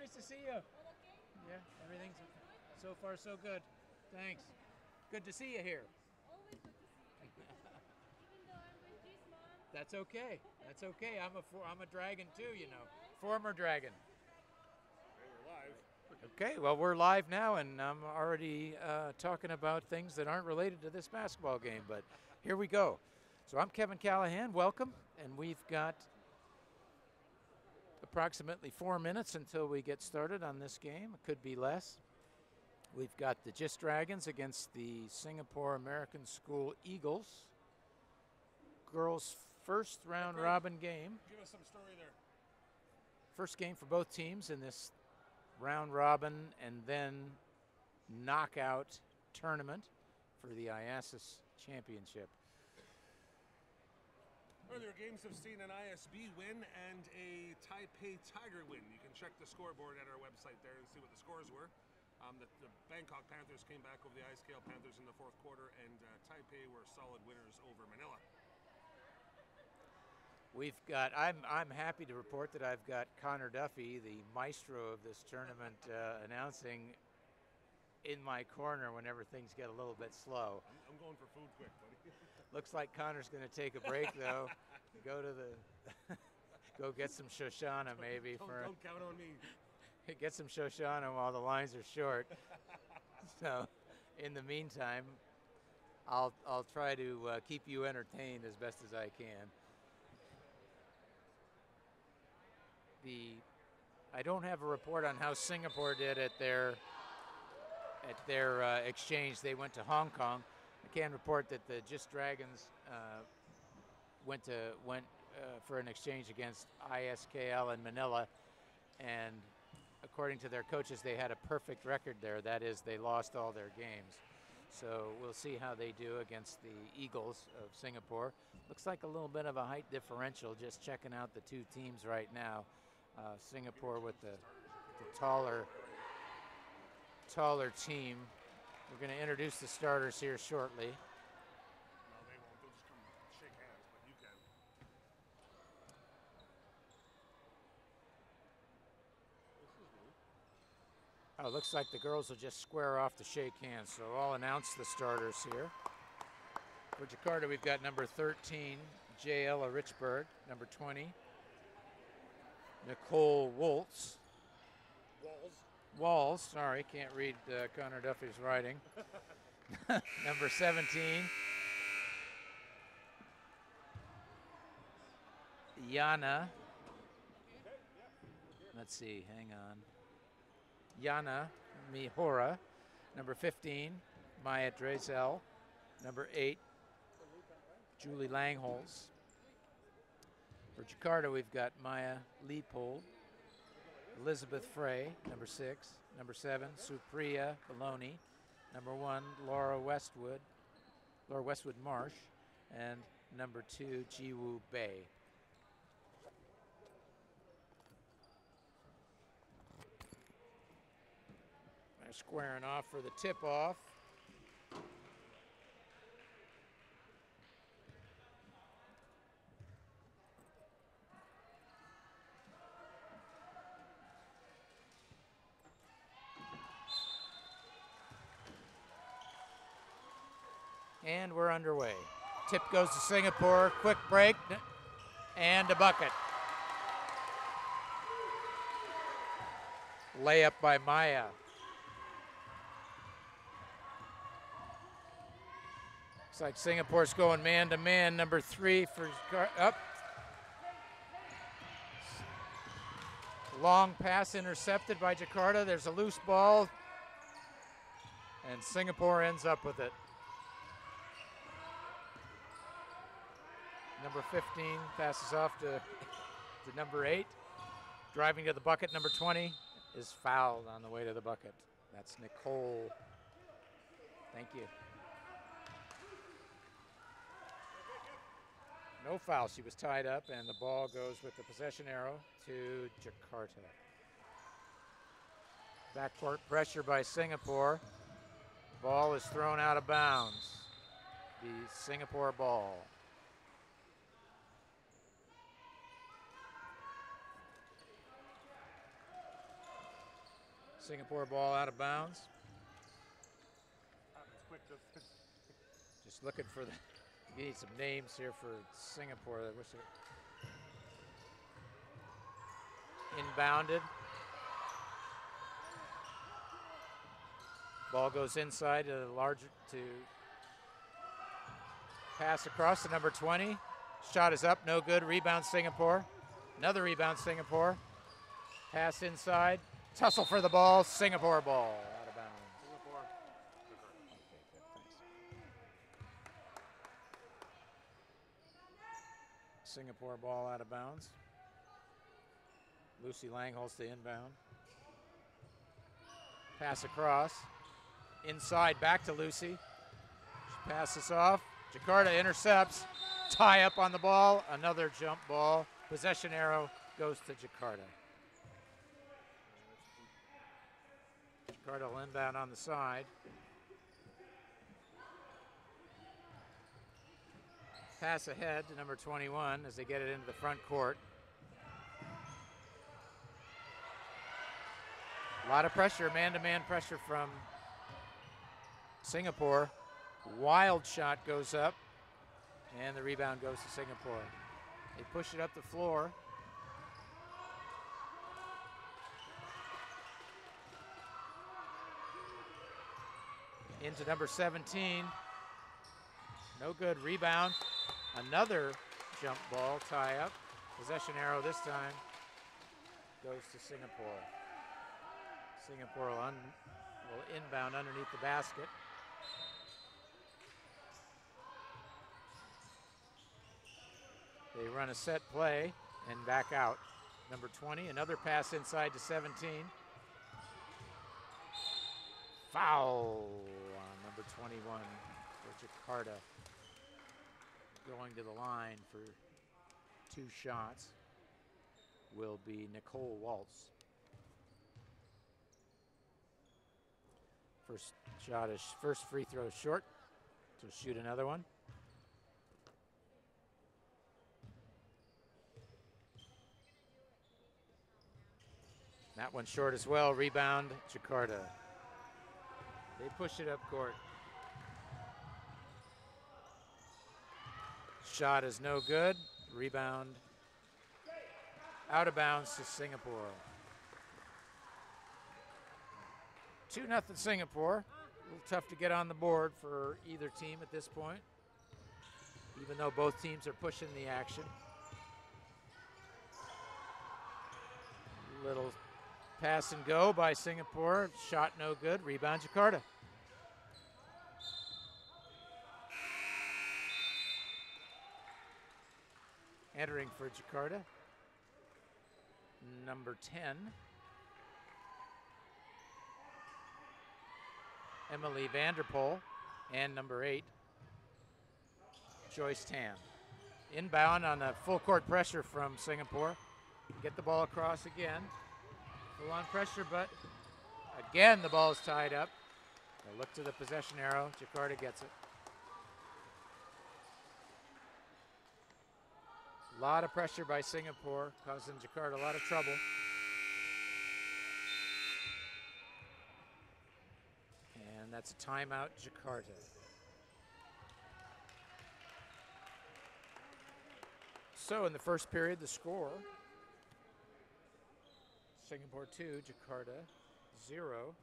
Nice to see you. Yeah, everything's so far so good. Thanks. Good to see you here. Always good to see you. Even though I'm with JIS mom. That's okay. That's okay. I'm a dragon too, you know. Right? Former dragon. Hey, we're live. Okay, well, we're live now, and I'm already talking about things that aren't related to this basketball game, but here we go. So I'm Kevin Callahan. Welcome, and we've got approximately 4 minutes until we get started on this game. It could be less. We've got the JIS Dragons against the Singapore American School Eagles. Girls' first round robin game. Give us some story there. First game for both teams in this round robin and then knockout tournament for the IASAS championship. Earlier games have seen an ISB win and a Taipei Tiger win. You can check the scoreboard at our website there and see what the scores were. The Bangkok Panthers came back over the iScale Panthers in the fourth quarter, and Taipei were solid winners over Manila. We've got, I'm happy to report that I've got Connor Duffy, the maestro of this tournament, announcing in my corner whenever things get a little bit slow. I'm going for food quick, buddy. Looks like Connor's going to take a break though. Go to the, go get some Shoshana maybe. Don't count on me. Get some Shoshana while the lines are short. So, in the meantime, I'll try to keep you entertained as best as I can. I don't have a report on how Singapore did at their exchange. They went to Hong Kong. I can report that the JIS Dragons went for an exchange against ISKL in Manila, and according to their coaches, they had a perfect record there. That is, they lost all their games. So we'll see how they do against the Eagles of Singapore. Looks like a little bit of a height differential, just checking out the two teams right now. Singapore with the taller team. We're going to introduce the starters here shortly. No, they won't. They'll just come shake hands, but you can. Oh, looks like the girls will just square off to shake hands. So I'll announce the starters here. For Jakarta, we've got number 13, J.Ella Richburg. Number 20, Nicole Waltz. Walls, sorry, can't read Connor Duffy's writing. Number 17, Yana. Let's see, hang on. Yana Mihora. Number 15, Maya Drezel. Number 8, Julie Langholz. For Jakarta, we've got Maya Leopold, Elizabeth Frey, number 6, number 7, Supriya Baloney, number 1, Laura Westwood Marsh, and number 2, Jiwoo Bay. They're squaring off for the tip-off. And we're underway. Tip goes to Singapore, quick break, and a bucket. Layup by Maya. Looks like Singapore's going man-to-man. Number 3 for up. Long pass intercepted by Jakarta. There's a loose ball, and Singapore ends up with it. Number 15 passes off to number 8. Driving to the bucket, number 20 is fouled on the way to the bucket. That's Nicole. Thank you. No foul. She was tied up, and the ball goes with the possession arrow to Jakarta. Backcourt pressure by Singapore. Ball is thrown out of bounds. The Singapore ball. Singapore ball out of bounds. Happens quick. Just Just looking for the. You need some names here for Singapore. I wish it. Inbounded. Ball goes inside to the larger to pass across to number 20. Shot is up, no good. Rebound Singapore. Another rebound Singapore. Pass inside. Tussle for the ball. Singapore ball out of bounds. Singapore. Okay, good, thanks. Singapore ball out of bounds. Lucy Lang holds the inbound. Pass across. Inside, back to Lucy. She passes off. Jakarta intercepts. Tie up on the ball. Another jump ball. Possession arrow goes to Jakarta. Jakarta will inbound on the side. Pass ahead to number 21 as they get it into the front court. A lot of pressure, man-to-man pressure from Singapore. Wild shot goes up, and the rebound goes to Singapore. They push it up the floor. Into number 17. No good. Rebound. Another jump ball tie up. Possession arrow this time goes to Singapore. Singapore will inbound underneath the basket. They run a set play and back out. Number 20, another pass inside to 17. Foul on number 21 for Jakarta. Going to the line for 2 shots will be Nicole Waltz. First free throw short, so shoot another one. That one short as well. Rebound, Jakarta. They push it up court. Shot is no good. Rebound out of bounds to Singapore. 2-0 Singapore. A little tough to get on the board for either team at this point, even though both teams are pushing the action. Little pass and go by Singapore. Shot no good. Rebound Jakarta. Entering for Jakarta, number 10, Emily Vanderpool, and number 8, Joyce Tan. Inbound on a full court pressure from Singapore. Get the ball across again. Full on pressure, but again the ball is tied up. They look to the possession arrow. Jakarta gets it. A lot of pressure by Singapore, causing Jakarta a lot of trouble. And that's a timeout, Jakarta. So in the first period, the score, Singapore 2, Jakarta 0.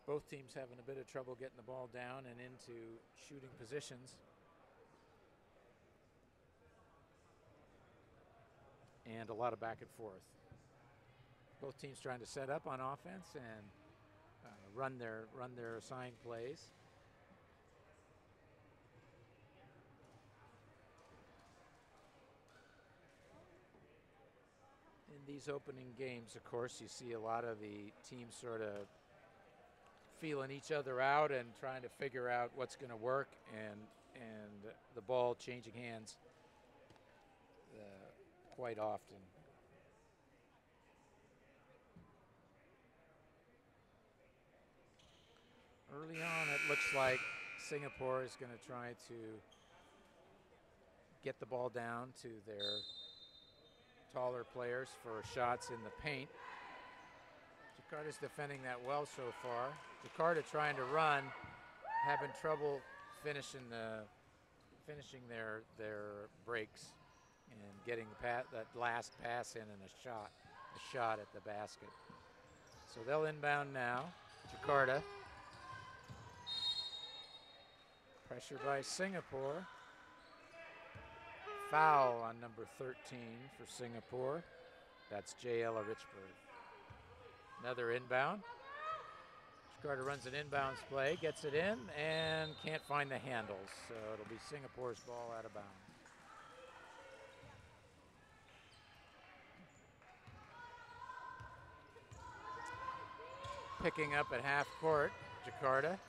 Both teams having a bit of trouble getting the ball down and into shooting positions. And a lot of back and forth. Both teams trying to set up on offense and run their assigned plays. In these opening games, of course, you see a lot of the teams sort of feeling each other out and trying to figure out what's going to work, and the ball changing hands quite often. Early on, it looks like Singapore is going to try to get the ball down to their taller players for shots in the paint. Jakarta's defending that well so far. Jakarta trying to run, having trouble finishing their breaks and getting that last pass in and a shot at the basket. So they'll inbound now. Jakarta. Pressure by Singapore. Foul on number 13 for Singapore. That's J.L. Richburg. Another inbound. Jakarta runs an inbounds play, gets it in, and can't find the handles. So it'll be Singapore's ball out of bounds. Picking up at half court, Jakarta.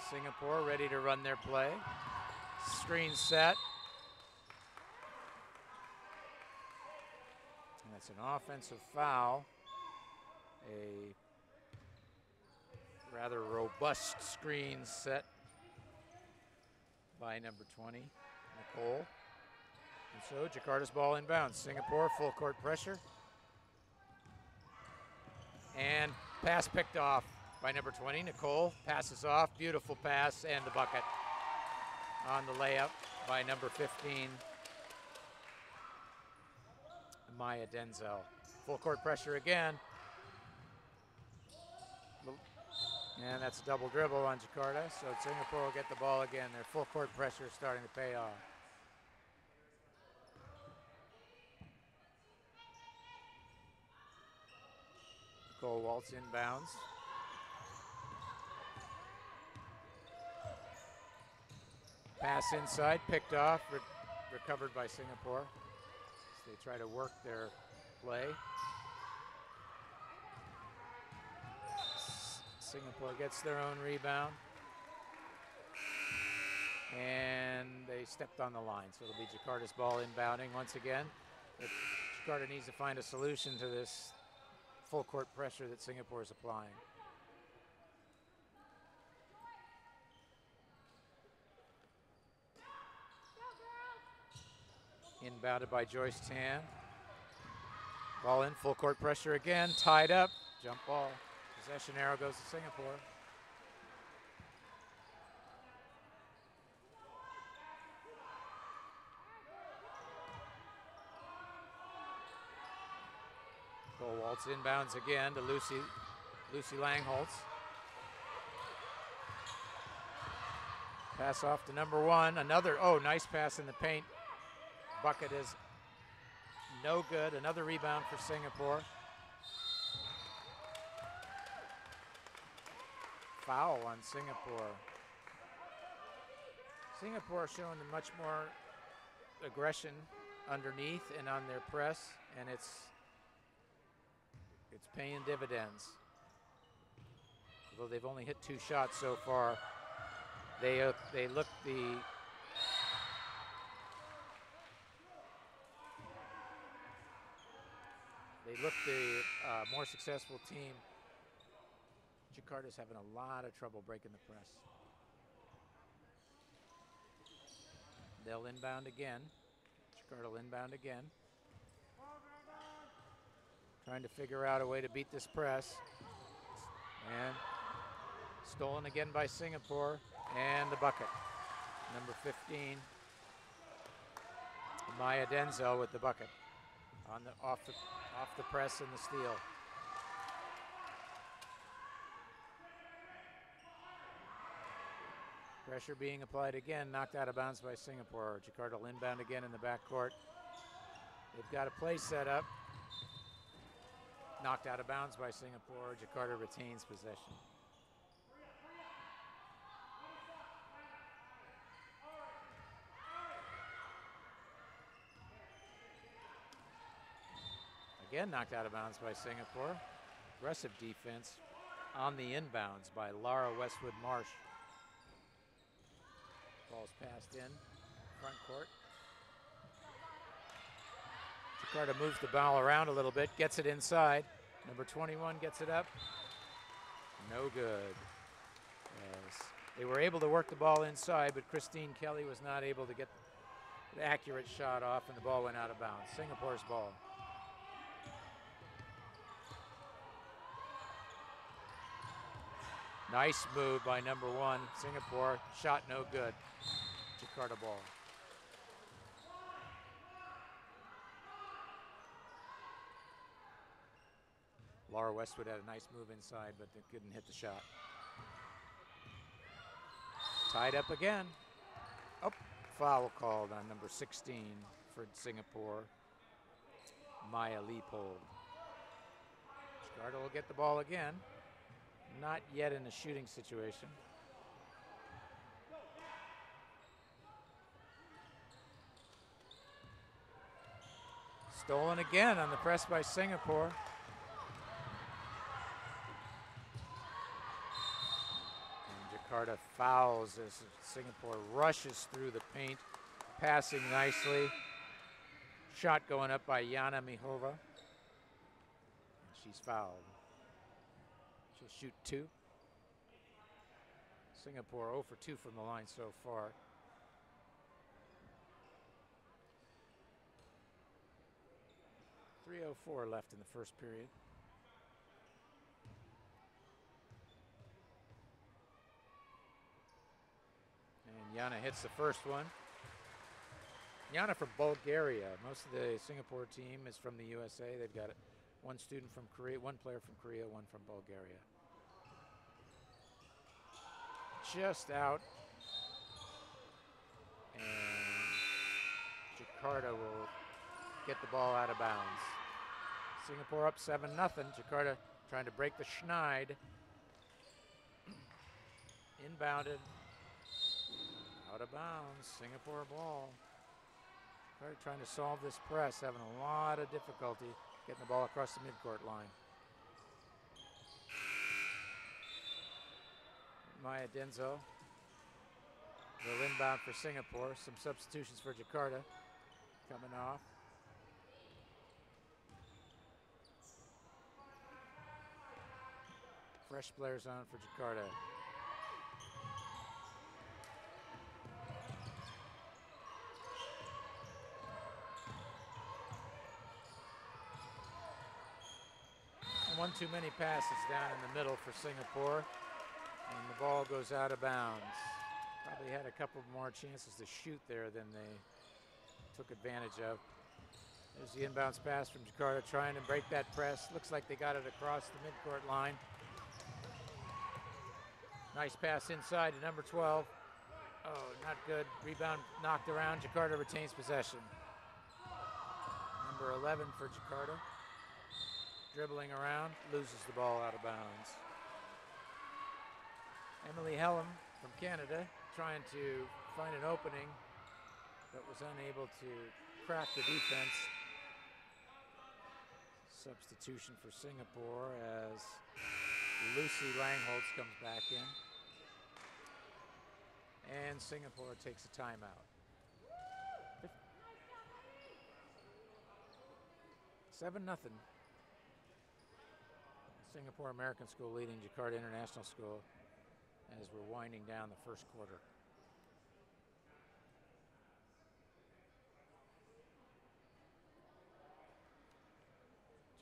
Singapore ready to run their play. Screen set. And that's an offensive foul. A rather robust screen set by number 20, Nicole. And so Jakarta's ball inbounds. Singapore full court pressure. And pass picked off by number 20, Nicole. Passes off, beautiful pass, and the bucket on the layup by number 15, Maya Denzel. Full court pressure again. And that's a double dribble on Jakarta, so Singapore will get the ball again. Their full court pressure is starting to pay off. Nicole Waltz inbounds. Pass inside, picked off, recovered by Singapore. As they try to work their play. Singapore gets their own rebound. And they stepped on the line, so it'll be Jakarta's ball inbounding once again. But Jakarta needs to find a solution to this full court pressure that Singapore is applying. Inbounded by Joyce Tan. Ball in, full court pressure again, tied up, jump ball. Possession arrow goes to Singapore. Cole Waltz inbounds again to Lucy Langholtz. Pass off to number 1. Another, nice pass in the paint. Bucket is no good. Another rebound for Singapore. Foul on Singapore. Singapore showing much more aggression underneath and on their press, and it's paying dividends. Although they've only hit 2 shots so far, they look the more successful team. Jakarta's having a lot of trouble breaking the press. They'll inbound again. Jakarta will inbound again. Trying to figure out a way to beat this press. And stolen again by Singapore. And the bucket. Number 15, Maya Denzel with the bucket. Off the press and the steal. Pressure being applied again, knocked out of bounds by Singapore. Jakarta will inbound again in the backcourt. They've got a play set up. Knocked out of bounds by Singapore. Jakarta retains possession. Again, knocked out of bounds by Singapore. Aggressive defense on the inbounds by Lara Westwood Marsh. Ball's passed in, front court. Jakarta moves the ball around a little bit, gets it inside. Number 21 gets it up. No good. Yes. They were able to work the ball inside, but Christine Kelly was not able to get an accurate shot off, and the ball went out of bounds. Singapore's ball. Nice move by number 1, Singapore. Shot no good. Jakarta ball. Laura Westwood had a nice move inside, but they couldn't hit the shot. Tied up again. Oh, foul called on number 16 for Singapore, Maya Leopold. Jakarta will get the ball again. Not yet in a shooting situation. Stolen again on the press by Singapore. Jakarta fouls as Singapore rushes through the paint, passing nicely. Shot going up by Yana Mihova. And she's fouled. She'll shoot 2. Singapore 0 for 2 from the line so far. .304 left in the first period. Yana hits the first one. Yana from Bulgaria. Most of the Singapore team is from the USA. They've got one student from Korea, one player from Korea, one from Bulgaria. Just out. And Jakarta will get the ball out of bounds. Singapore up 7-0. Jakarta trying to break the schneid. Inbounded. Out of bounds, Singapore ball. Trying to solve this press, having a lot of difficulty getting the ball across the midcourt line. Maya Denzo will inbound for Singapore. Some substitutions for Jakarta coming off. Fresh players on for Jakarta. One too many passes down in the middle for Singapore, and the ball goes out of bounds. Probably had a couple more chances to shoot there than they took advantage of. There's the inbounds pass from Jakarta, trying to break that press. Looks like they got it across the midcourt line. Nice pass inside to number 12. Oh, not good. Rebound knocked around. Jakarta retains possession. Number 11 for Jakarta. Dribbling around, loses the ball out of bounds. Emily Hellam from Canada trying to find an opening, but was unable to crack the defense. Substitution for Singapore as Lucy Langholtz comes back in. And Singapore takes a timeout. 7-0. Singapore American School leading Jakarta International School as we're winding down the first quarter.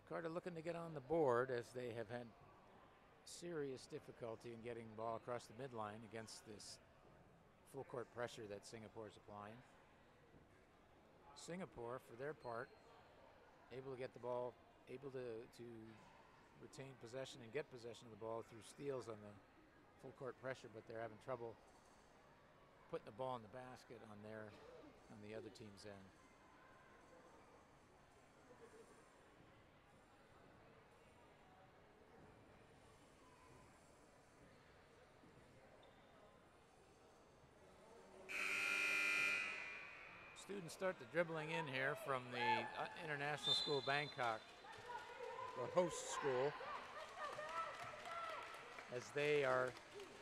Jakarta looking to get on the board as they have had serious difficulty in getting the ball across the midline against this full court pressure that Singapore is applying. Singapore, for their part, able to get the ball, able to retain possession and get possession of the ball through steals on the full court pressure, but they're having trouble putting the ball in the basket on the other team's end. Students start the dribbling in here from the International School Bangkok, the host school, as they are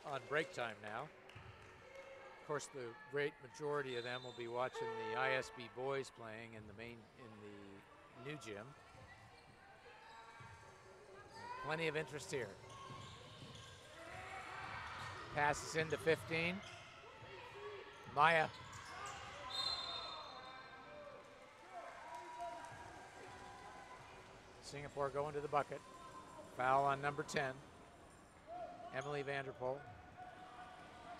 on break time now. Of course, the great majority of them will be watching the ISB boys playing in the new gym. Plenty of interest here. Passes into 15. Maya. Singapore going to the bucket. Foul on number 10. Emily Vanderpool.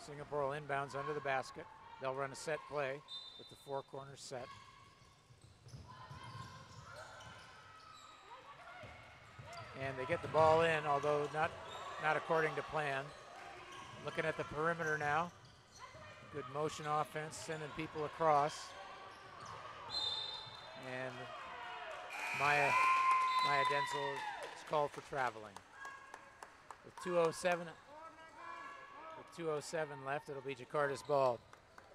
Singapore will inbounds under the basket. They'll run a set play with the four corner set. And they get the ball in, although not according to plan. Looking at the perimeter now. Good motion offense, sending people across. And Maya Denzel is called for traveling. With 2:07 left, it'll be Jakarta's ball.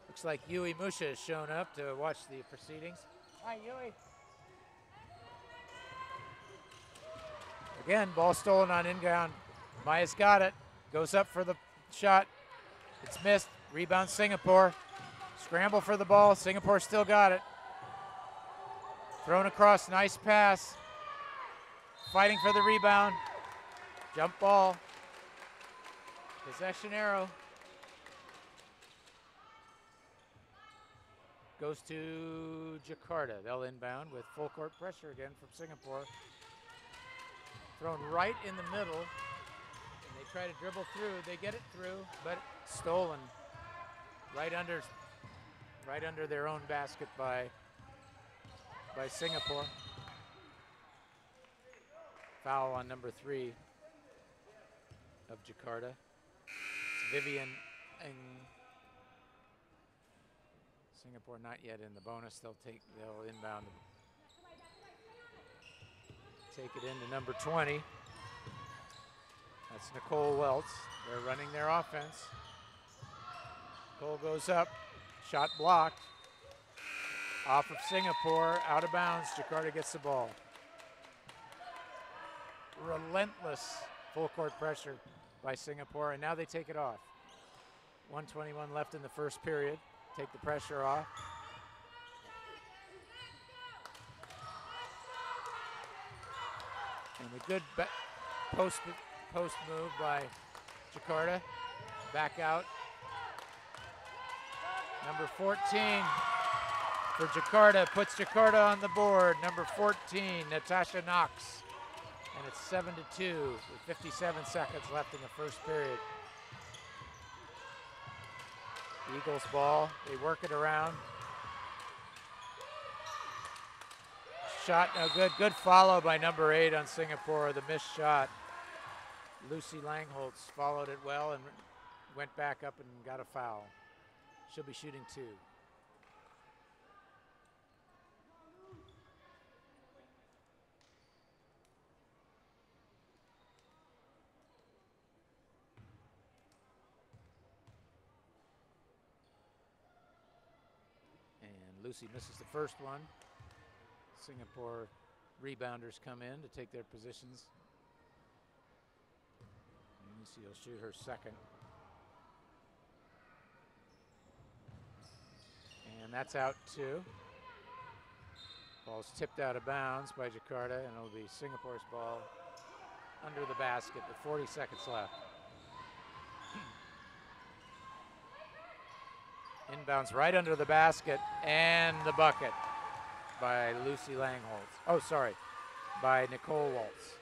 Looks like Yui Musha has shown up to watch the proceedings. Hi, Yui. Again, ball stolen on inbound. Maya's got it. Goes up for the shot. It's missed. Rebound Singapore. Scramble for the ball. Singapore still got it. Thrown across. Nice pass. Fighting for the rebound. Jump ball. Possession arrow. Goes to Jakarta. They'll inbound with full court pressure again from Singapore. Thrown right in the middle. And they try to dribble through. They get it through, but stolen right under their own basket by Singapore. Foul on number 3 of Jakarta. It's Vivian Ng. Singapore not yet in the bonus. They'll inbound. Take it into number 20. That's Nicole Welts. They're running their offense. Nicole goes up. Shot blocked. Off of Singapore. Out of bounds. Jakarta gets the ball. Relentless full court pressure by Singapore, and now they take it off. 1:21 left in the first period. Take the pressure off. And a good post move by Jakarta. Back out. Number 14 for Jakarta puts Jakarta on the board. Number 14, Natasha Knox. And it's 7-2 with 57 seconds left in the first period. Eagles ball, they work it around. Shot no good, good follow by number 8 on Singapore, the missed shot. Lucy Langholtz followed it well and went back up and got a foul. She'll be shooting 2. Lucy misses the first one. Singapore rebounders come in to take their positions. And Lucy will shoot her second. And that's out 2. Ball's tipped out of bounds by Jakarta, and it'll be Singapore's ball under the basket with 40 seconds left. Inbounds right under the basket, and the bucket by Lucy Langholtz. Oh, sorry, by Nicole Waltz.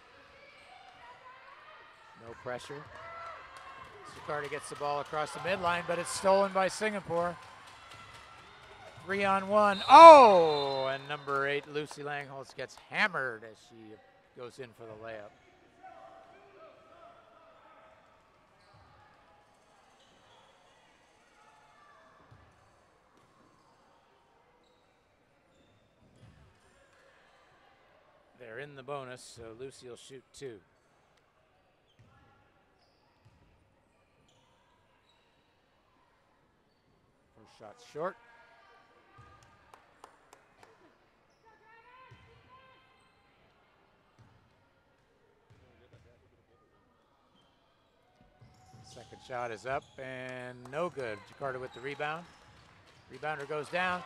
No pressure. Jakarta gets the ball across the midline, but it's stolen by Singapore. 3-on-1. Oh, and number 8, Lucy Langholtz, gets hammered as she goes in for the layup. They're in the bonus, so Lucy will shoot 2. First shot's short. Second shot is up and no good. Jakarta with the rebound. Rebounder goes down.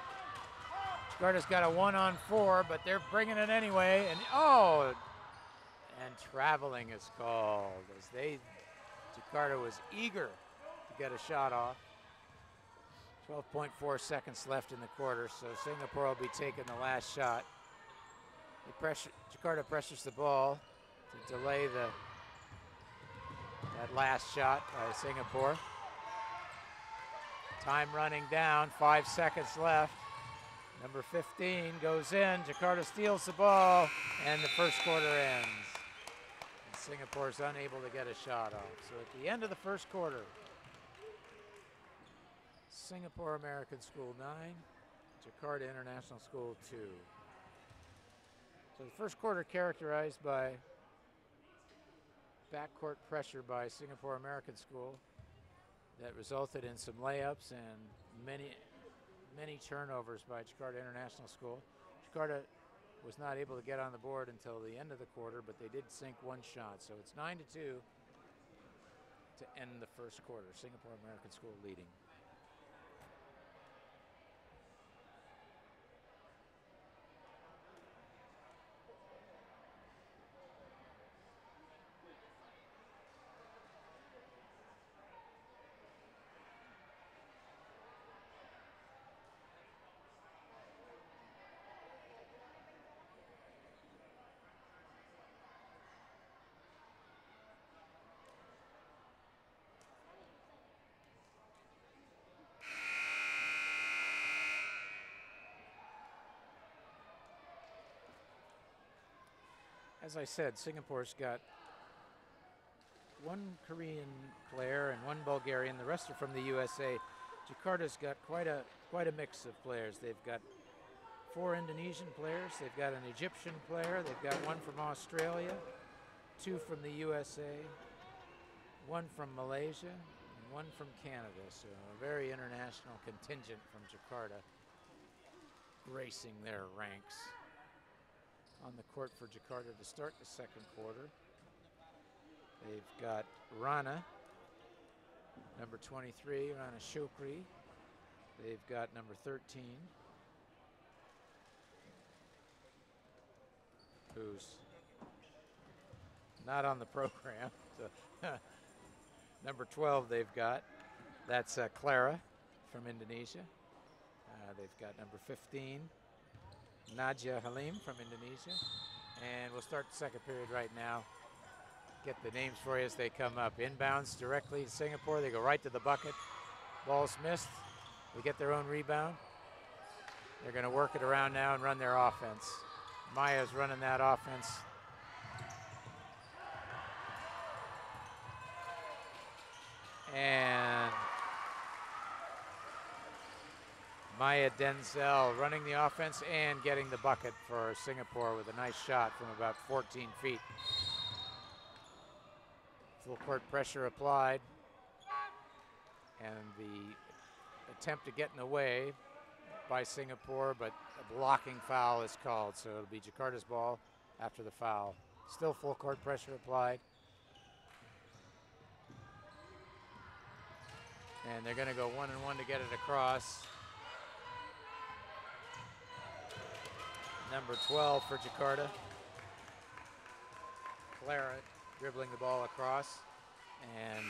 Jakarta's got a 1-on-4, but they're bringing it anyway. And and traveling is called as Jakarta was eager to get a shot off. 12.4 seconds left in the quarter, so Singapore will be taking the last shot. Jakarta pressures the ball to delay the That last shot by Singapore. Time running down, 5 seconds left. Number 15 goes in, Jakarta steals the ball, and the first quarter ends. And Singapore's unable to get a shot off. So at the end of the first quarter, Singapore American School 9, Jakarta International School 2. So the first quarter characterized by backcourt pressure by Singapore American School that resulted in some layups and many turnovers by Jakarta International School. Jakarta was not able to get on the board until the end of the quarter, but they did sink one shot. So it's 9-2 to end the first quarter. Singapore American School leading. As I said, Singapore's got one Korean player and one Bulgarian. The rest are from the USA. Jakarta's got quite a mix of players. They've got 4 Indonesian players. They've got an Egyptian player. They've got one from Australia, 2 from the USA, 1 from Malaysia, and 1 from Canada. So a very international contingent from Jakarta gracing their ranks. On the court for Jakarta to start the second quarter. They've got Rana, number 23, Rana Shukri. They've got number 13, who's not on the program. So number 12 they've got. That's Clara from Indonesia. They've got number 15, Nadia Halim from Indonesia. And we'll start the second period right now. Get the names for you as they come up. Inbounds directly to Singapore. They go right to the bucket. Ball's missed. They get their own rebound. They're going to work it around now and run their offense. Maya's running that offense. And Maya Denzel running the offense and getting the bucket for Singapore with a nice shot from about 14 feet. Full court pressure applied. And the attempt to get in the way by Singapore, but a blocking foul is called. So it'll be Jakarta's ball after the foul. Still full court pressure applied. And they're going to go 1-on-1 to get it across. Number 12 for Jakarta. Clara dribbling the ball across. And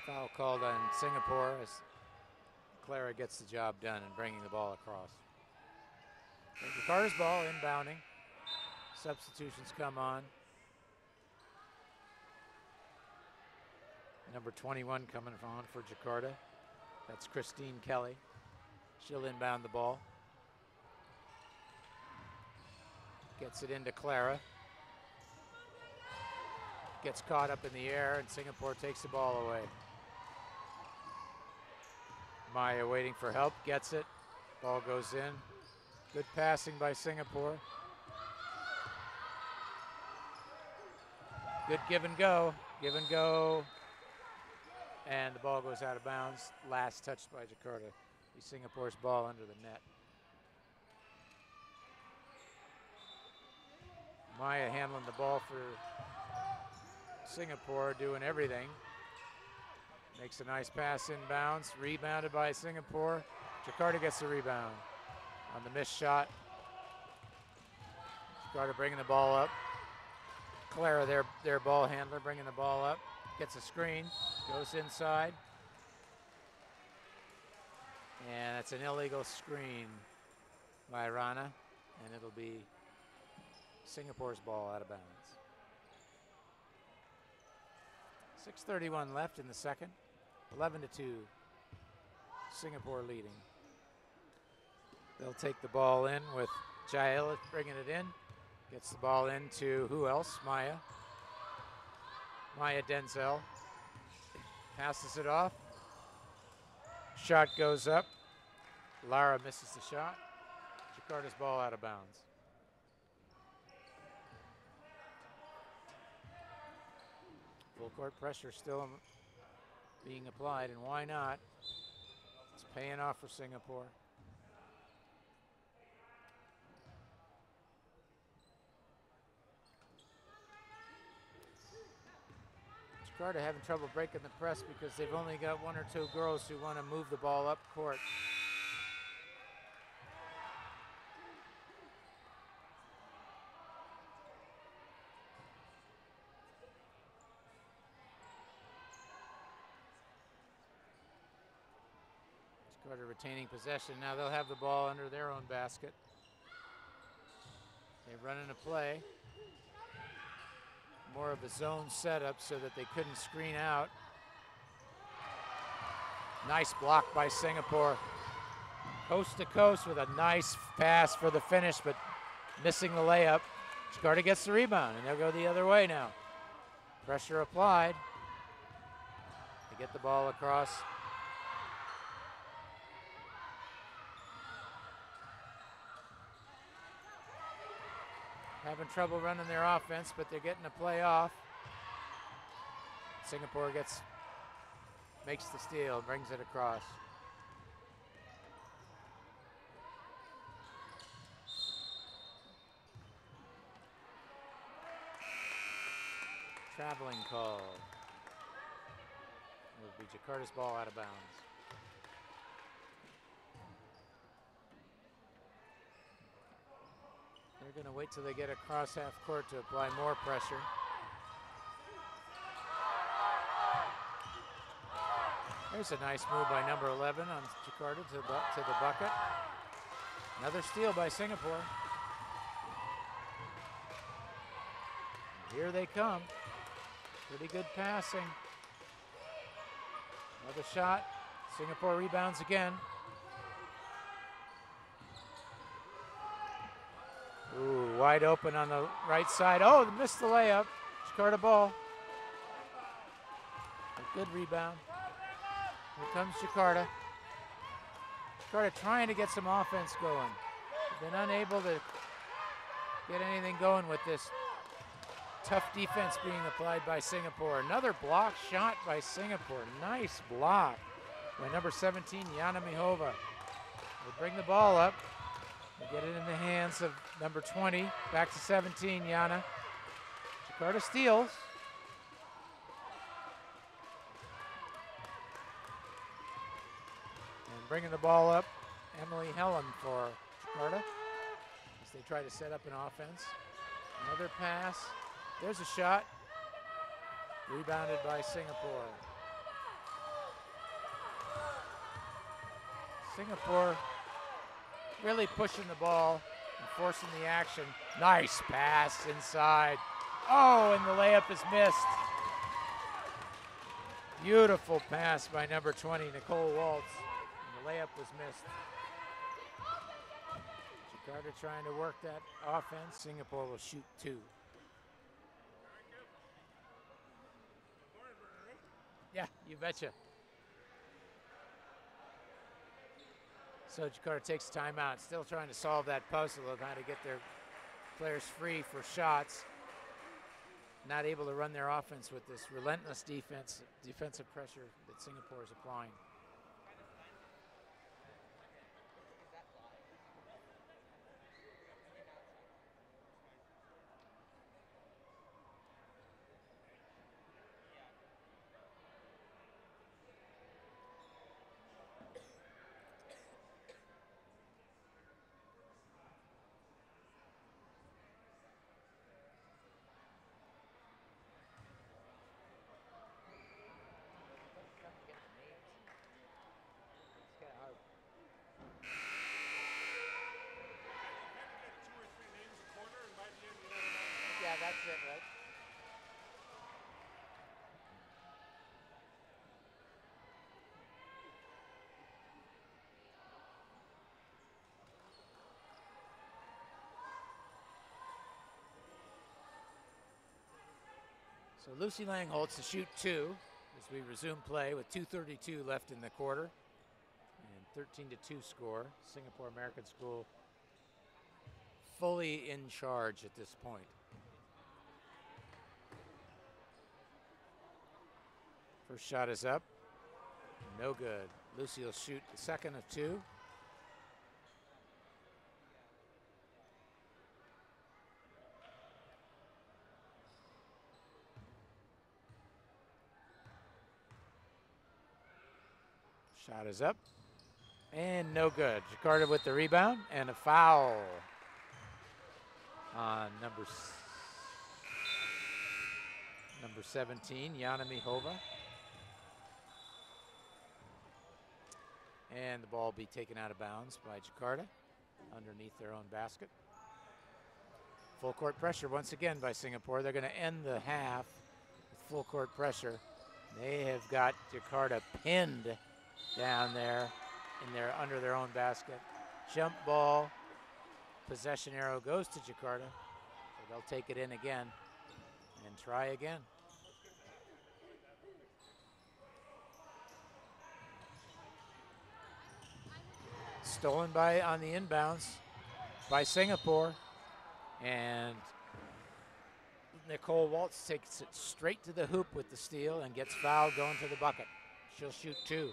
foul called on Singapore as Clara gets the job done in bringing the ball across. And Jakarta's ball inbounding. Substitutions come on. Number 21 coming on for Jakarta. That's Christine Kelly. She'll inbound the ball. Gets it into Clara. Gets caught up in the air and Singapore takes the ball away. Maya waiting for help, gets it. Ball goes in. Good passing by Singapore. Good give and go. Give and go. And the ball goes out of bounds. Last touched by Jakarta. Singapore's ball under the net. Maya handling the ball for Singapore, doing everything. Makes a nice pass inbounds. Rebounded by Singapore. Jakarta gets the rebound on the missed shot. Jakarta bringing the ball up. Clara, their ball handler, bringing the ball up. Gets a screen, goes inside. And that's an illegal screen by Rana. And it'll be Singapore's ball out of bounds. 6:31 left in the second. 11-2. Singapore leading. They'll take the ball in with JIS bringing it in. Gets the ball into who else? Maya. Maya Denzel. Passes it off. Shot goes up. Lara misses the shot. Jakarta's ball out of bounds. Full court pressure still being applied, and why not? It's paying off for Singapore. Jakarta having trouble breaking the press because they've only got one or two girls who want to move the ball up court. Jakarta retaining possession. Now they'll have the ball under their own basket. They run into play. More of a zone setup so that they couldn't screen out. Nice block by Singapore. Coast to coast with a nice pass for the finish, but missing the layup. Jakarta gets the rebound, and they'll go the other way now. Pressure applied. They get the ball across. Having trouble running their offense, but they're getting a play off. Singapore makes the steal, brings it across. Traveling call. It will be Jakarta's ball out of bounds. They're going to wait till they get across half court to apply more pressure. There's a nice move by number 11 on Jakarta to the bucket. Another steal by Singapore. Here they come. Pretty good passing. Another shot. Singapore rebounds again. Ooh, wide open on the right side. Oh, they missed the layup. Jakarta ball. A good rebound. Here comes Jakarta. Jakarta trying to get some offense going. Been unable to get anything going with this tough defense being applied by Singapore. Another block shot by Singapore. Nice block by number 17, Yana Mihova. They bring the ball up. They get it in the hands of number 20. Back to 17, Yana. Jakarta steals. And bringing the ball up, Emily Helen for Jakarta as they try to set up an offense. Another pass. There's a shot. Rebounded by Singapore. Singapore really pushing the ball and forcing the action. Nice pass inside. Oh, and the layup is missed. Beautiful pass by number 20, Nicole Waltz. And the layup was missed. Jakarta trying to work that offense. Singapore will shoot two. Yeah, you betcha. So Jakarta takes a timeout, still trying to solve that puzzle of how to get their players free for shots. Not able to run their offense with this relentless defensive pressure that Singapore is applying. So Lucy Langholtz to shoot 2 as we resume play with 2:32 left in the quarter. And 13-2 score. Singapore American School fully in charge at this point. First shot is up. No good. Lucy will shoot the second of 2. Shot is up. And no good. Jakarta with the rebound and a foul on number 17, Yana Mihova. And the ball will be taken out of bounds by Jakarta underneath their own basket. Full court pressure once again by Singapore. They're going to end the half with full court pressure. They have got Jakarta pinned down there under their own basket. Jump ball. Possession arrow goes to Jakarta. So they'll take it in again and try again. Stolen on the inbounds by Singapore. And Nicole Waltz takes it straight to the hoop with the steal and gets fouled going to the bucket. She'll shoot 2.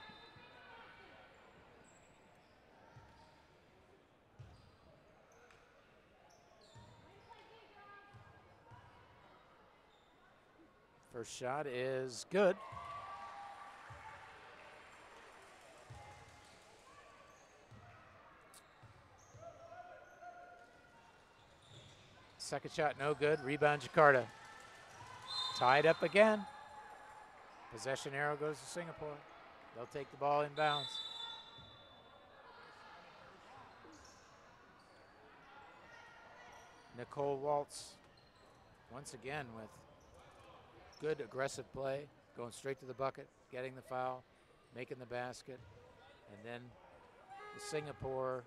First shot is good. Second shot no good. Rebound Jakarta. Tied up again. Possession arrow goes to Singapore. They'll take the ball inbounds. Nicole Waltz once again with good aggressive play, going straight to the bucket, getting the foul, making the basket, and then the Singapore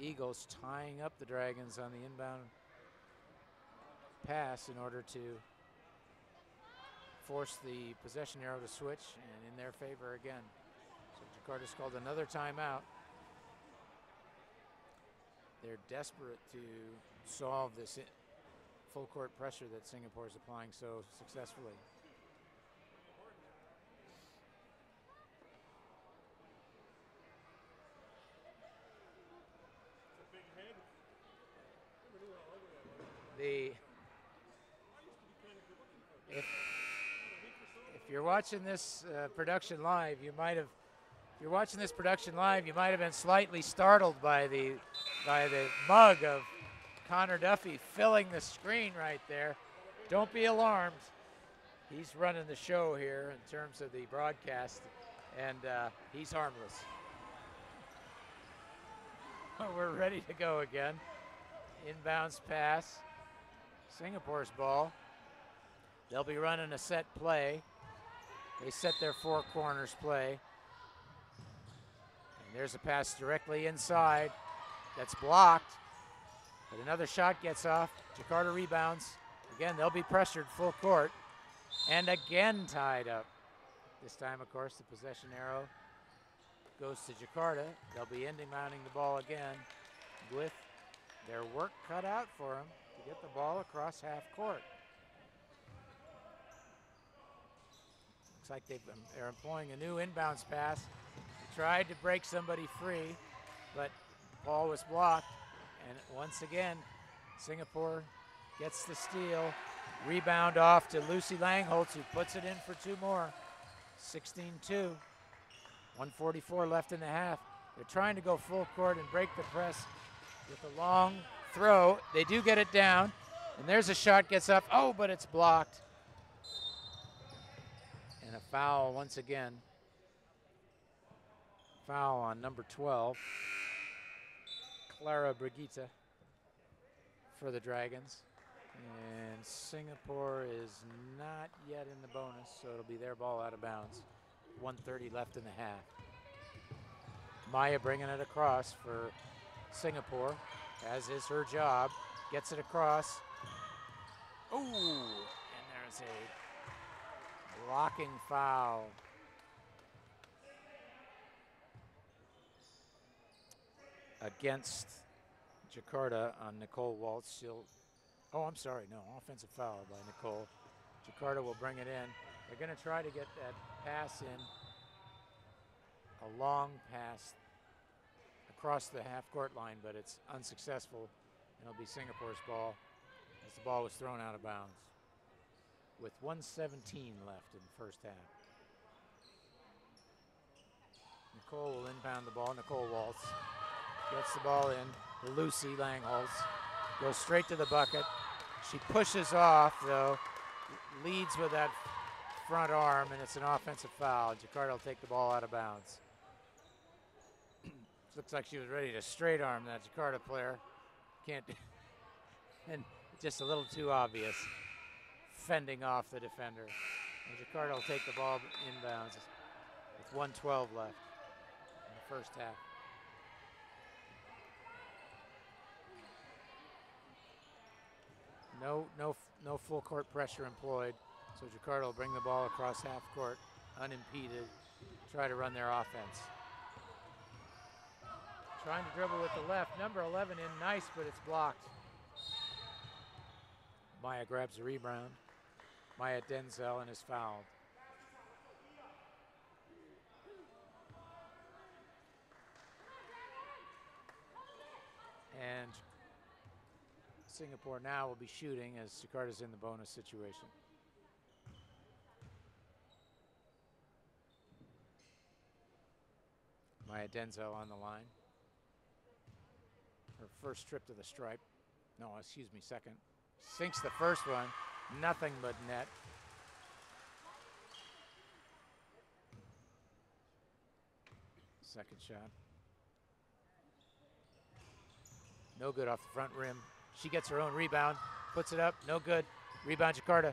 Eagles tying up the Dragons on the inbound pass in order to force the possession arrow to switch and in their favor again. So Jakarta's called another timeout. They're desperate to solve this full court pressure that Singapore is applying so successfully. If you're watching this production live, you might have been slightly startled by the mug of Connor Duffy filling the screen right there. Don't be alarmed. He's running the show here in terms of the broadcast, and he's harmless. We're ready to go again. Inbounds pass. Singapore's ball. They'll be running a set play. They set their 4 corners play. And there's a pass directly inside. That's blocked. But another shot gets off. Jakarta rebounds. Again, they'll be pressured full court. And again tied up. This time, of course, the possession arrow goes to Jakarta. They'll be mounting the ball again with their work cut out for them to get the ball across half court. Looks like they're employing a new inbounds pass. They tried to break somebody free, but the ball was blocked. And once again, Singapore gets the steal. Rebound off to Lucy Langholtz, who puts it in for 2 more. 16-2. 1:44 left in the half. They're trying to go full court and break the press with a long throw. They do get it down, and there's a shot gets up. Oh, but it's blocked. And a foul once again. Foul on number 12. Clara Brigitte for the Dragons. And Singapore is not yet in the bonus, so it'll be their ball out of bounds. 1:30 left in the half. Maya bringing it across for Singapore, as is her job. Gets it across. Ooh, and there's That's a blocking foul. Against Jakarta on Nicole Waltz. Oh, I'm sorry, no, offensive foul by Nicole. Jakarta will bring it in. They're going to try to get that pass in, a long pass across the half-court line, but it's unsuccessful. And it'll be Singapore's ball as the ball was thrown out of bounds with 1:17 left in the first half. Nicole will inbound the ball. Nicole Waltz gets the ball in to Lucy Langholz. Goes straight to the bucket. She pushes off, though, leads with that front arm, and it's an offensive foul. Jakarta will take the ball out of bounds. Looks like she was ready to straight arm that Jakarta player. Can't, and just a little too obvious, fending off the defender. And Jakarta will take the ball inbounds with 1:12 left in the first half. No full court pressure employed, so Jakarta will bring the ball across half court unimpeded, try to run their offense. Trying to dribble with the left, number 11 in, nice, but it's blocked. Maya grabs the rebound. Maya Denzel and is fouled. And Singapore now will be shooting as Jakarta's in the bonus situation. Maya Denzel on the line. Her first trip to the stripe. No, excuse me, second. Sinks the first one. Nothing but net. Second shot. No good off the front rim. She gets her own rebound. Puts it up. No good. Rebound Jakarta.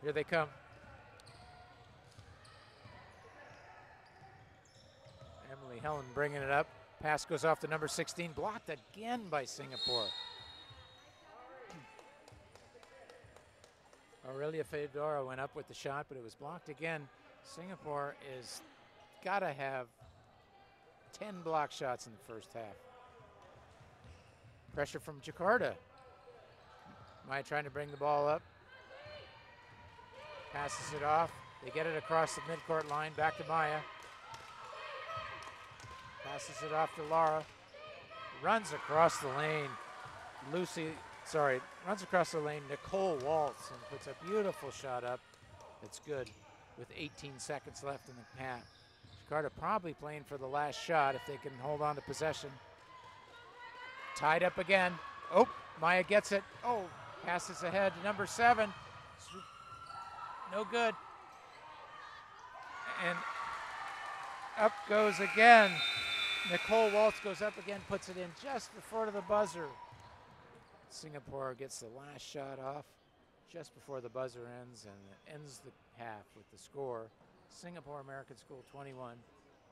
Here they come. Emily Helen bringing it up. Pass goes off to number 16. Blocked again by Singapore. Aurelia Fedora went up with the shot, but it was blocked again. Singapore is got to have 10 block shots in the first half. Pressure from Jakarta. Maya trying to bring the ball up. Passes it off. They get it across the midcourt line. Back to Maya. Passes it off to Lara. Runs across the lane. Runs across the lane. Nicole Waltz and puts a beautiful shot up. It's good with 18 seconds left in the half. Jakarta probably playing for the last shot if they can hold on to possession. Tied up again. Oh, Maya gets it. Oh, passes ahead to number 7. No good. And up goes again. Nicole Waltz goes up again, puts it in just before the buzzer. Singapore gets the last shot off just before the buzzer ends, and it ends the half with the score. Singapore American School 21,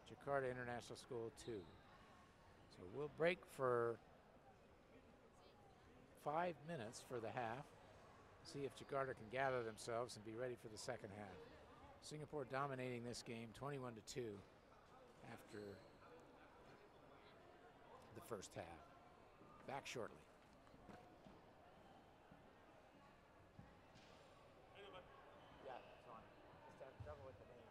Jakarta International School 2. So we'll break for 5 minutes for the half. See if Jakarta can gather themselves and be ready for the second half. Singapore dominating this game 21-2 after the first half. Back shortly. Yeah, it's on. Just have trouble with the name.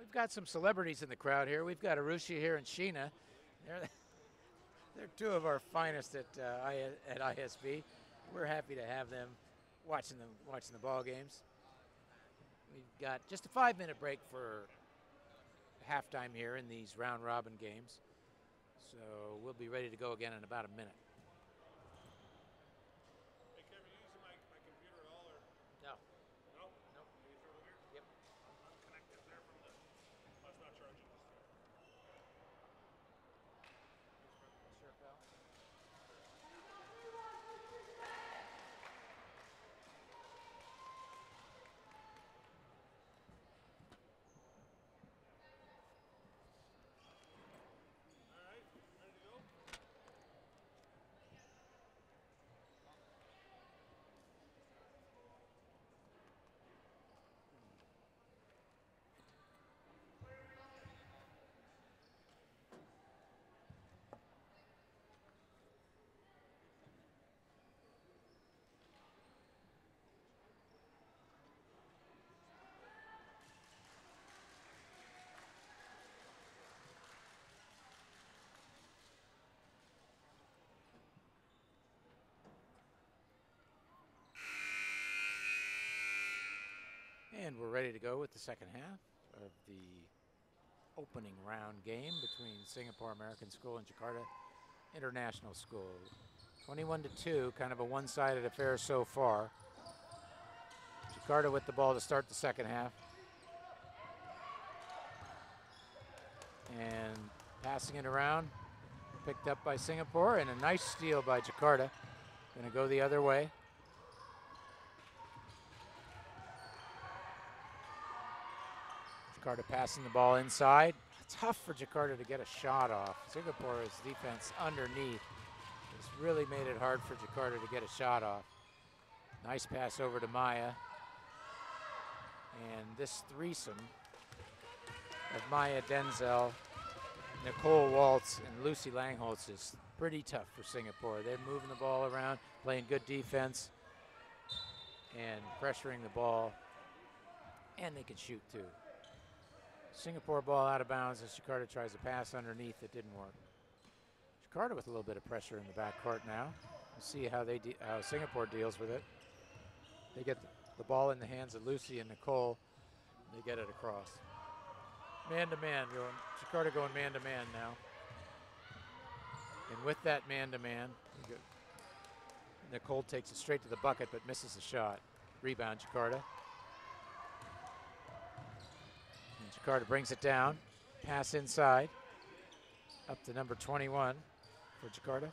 we've got some celebrities in the crowd here. We've got Arusha here and Sheena. They're two of our finest at ISB. We're happy to have them watching the ball games. We've got just a 5-minute break for halftime here in these round robin games. So we'll be ready to go again in about a minute. Hey, Kevin, you using my computer at all, or? No. No? No. Can you throw it here? Yep. I'm connected there from the. Oh, it's not charging. Sure, pal. All right, ready to go? And we're ready to go with the second half of the opening round game between Singapore American School and Jakarta International School. 21-2, kind of a one-sided affair so far. Jakarta with the ball to start the second half. And passing it around, picked up by Singapore, and a nice steal by Jakarta. Going to go the other way. Jakarta passing the ball inside. Tough for Jakarta to get a shot off. Singapore's defense underneath has really made it hard for Jakarta to get a shot off. Nice pass over to Maya. And this threesome of Maya Denzel, Nicole Waltz, and Lucy Langholtz is pretty tough for Singapore. They're moving the ball around, playing good defense, and pressuring the ball, and they can shoot too. Singapore ball out of bounds as Jakarta tries to pass underneath. It didn't work. Jakarta with a little bit of pressure in the backcourt now. We'll see how how Singapore deals with it. They get the ball in the hands of Lucy and Nicole. They get it across. Man-to-man, Jakarta going man-to-man now. And with that man-to-man, Nicole takes it straight to the bucket but misses the shot. Rebound, Jakarta. Jakarta brings it down, pass inside, up to number 21 for Jakarta,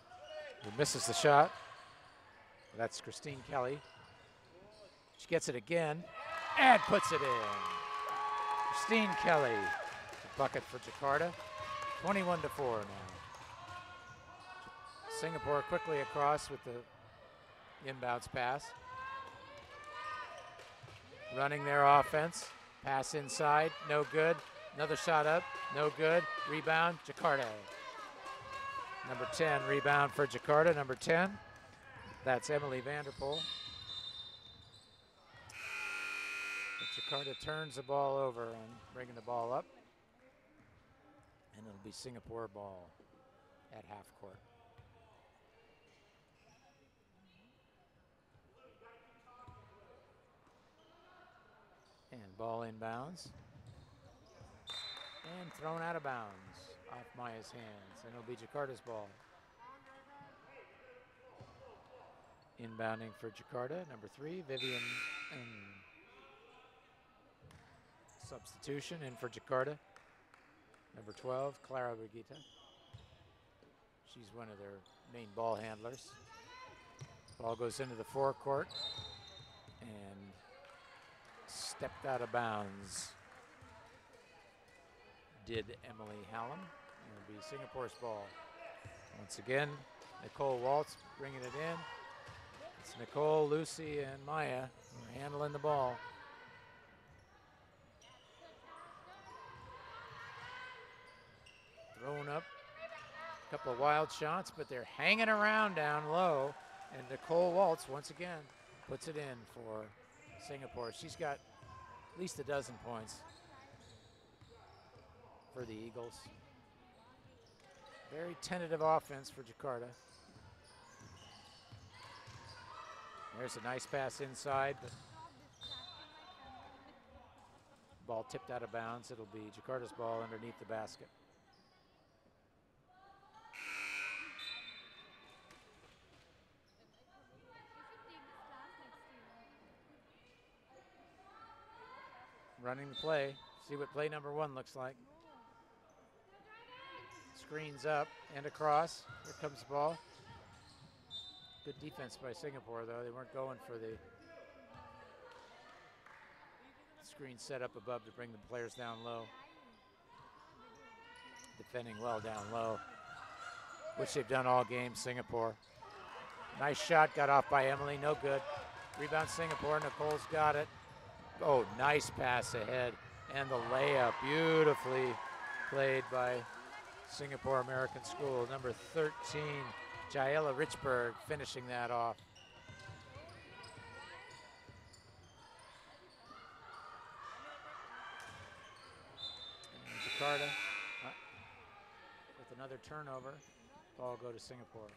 who misses the shot. That's Christine Kelly. She gets it again and puts it in. Christine Kelly, the bucket for Jakarta, 21-4 now. Singapore quickly across with the inbounds pass. Running their offense. Pass inside, no good. Another shot up, no good. Rebound, Jakarta. Number 10, rebound for Jakarta, number 10. That's Emily Vanderpool. But Jakarta turns the ball over and bringing the ball up. And it'll be Singapore ball at half court. And ball inbounds. And thrown out of bounds off Maya's hands. And it'll be Jakarta's ball. Inbounding for Jakarta, number 3, Vivian. Substitution in for Jakarta. Number 12, Clara Brigitte. She's one of their main ball handlers. Ball goes into the forecourt. And stepped out of bounds. Did Emily Hallam. It'll be Singapore's ball. Once again, Nicole Waltz bringing it in. It's Nicole, Lucy, and Maya who are handling the ball. Thrown up. A couple of wild shots, but they're hanging around down low. And Nicole Waltz, once again, puts it in for Singapore. She's got at least a dozen points. for the Eagles. Very tentative offense for Jakarta. There's a nice pass inside, but ball tipped out of bounds. It'll be Jakarta's ball underneath the basket. Running the play. See what play number 1 looks like. Screens up and across. Here comes the ball. Good defense by Singapore, though. They weren't going for the screen set up above to bring the players down low. Defending well down low, which they've done all game, Singapore. Nice shot, got off by Emily, no good. Rebound Singapore, Nicole's got it. Oh, nice pass ahead. And the layup, beautifully played by Singapore American School. Number 13, Jaela Richburg, finishing that off. And Jakarta with another turnover. Ball go to Singapore.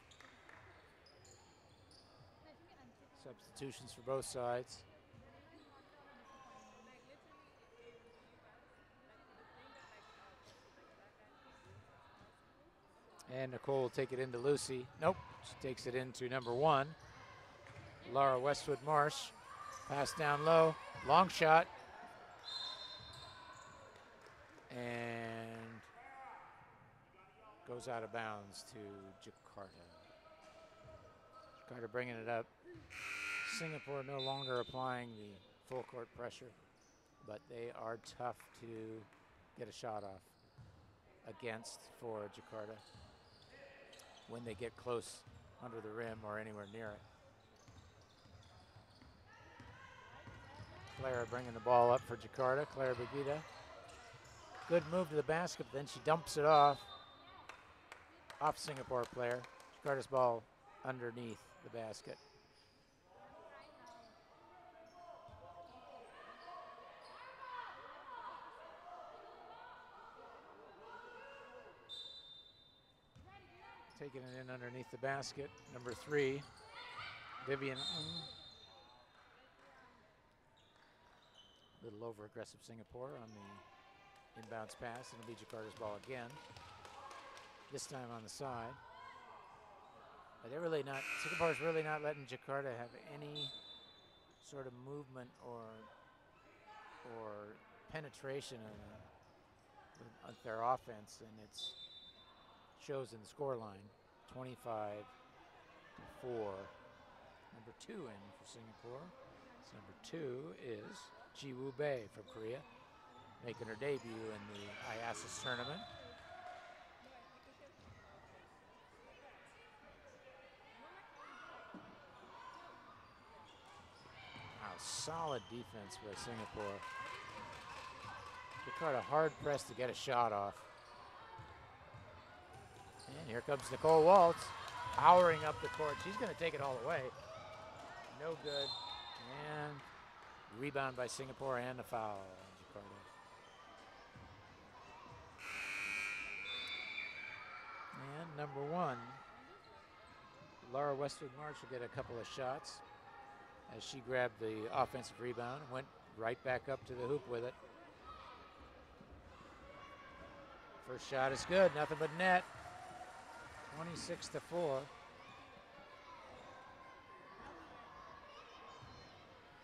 Substitutions for both sides. And Nicole will take it into Lucy. Nope, she takes it into number 1. Laura Westwood Marsh. Pass down low, long shot. And goes out of bounds to Jakarta. Jakarta bringing it up. Singapore no longer applying the full court pressure, but they are tough to get a shot off against for Jakarta when they get close under the rim or anywhere near it. Clara bringing the ball up for Jakarta. Clara Bagita. Good move to the basket, then she dumps it off Singapore player. Jakarta's ball underneath the basket. Taking it in underneath the basket. Number 3, Vivian. Little over aggressive Singapore on the inbounds pass. It'll be Jakarta's ball again. This time on the side. But they're really not, Singapore's really not letting Jakarta have any sort of movement or penetration on their offense, and it's shows in the score line. 25-4. Number 2 in for Singapore. So number 2 is Jiwoo Bae from Korea, making her debut in the IASAS tournament. Wow, solid defense by Singapore. Jakarta hard pressed to get a shot off. And here comes Nicole Waltz, powering up the court. She's going to take it all the way. No good. And rebound by Singapore and a foul on Jakarta. And number 1, Laura Westwood Marsh will get a couple of shots as she grabbed the offensive rebound and went right back up to the hoop with it. First shot is good, nothing but net. 26-4.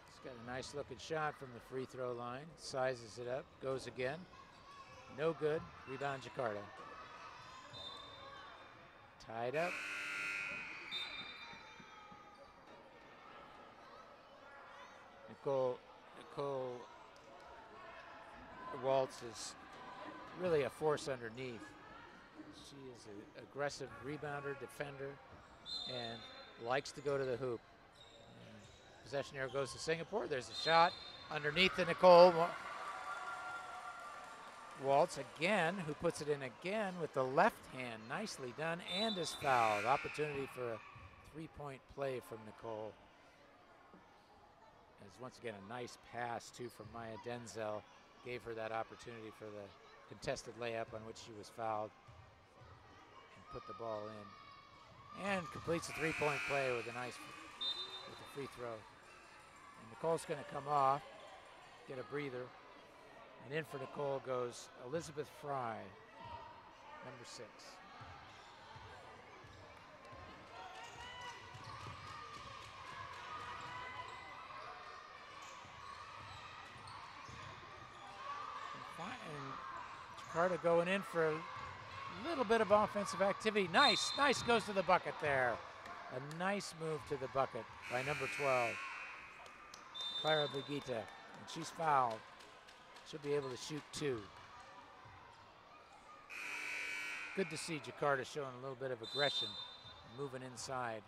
It's got a nice looking shot from the free throw line. Sizes it up, goes again. No good. Rebound Jakarta. Tied up. Nicole Waltz is really a force underneath. She is an aggressive rebounder, defender, and likes to go to the hoop. And possession here goes to Singapore. There's a shot underneath the Nicole Waltz again, who puts it in again with the left hand. Nicely done, and is fouled. Opportunity for a three-point play from Nicole. As once again, a nice pass, too, from Maya Denzel. Gave her that opportunity for the contested layup on which she was fouled and put the ball in. And completes a three-point play with a free throw. And Nicole's going to come off, get a breather. And in for Nicole goes Elizabeth Fry, number 6. And Jakarta going in for a little bit of offensive activity. Nice goes to the bucket there. A nice move to the bucket by number 12, Clara Brigida, and she's fouled. She'll be able to shoot 2. Good to see Jakarta showing a little bit of aggression, moving inside.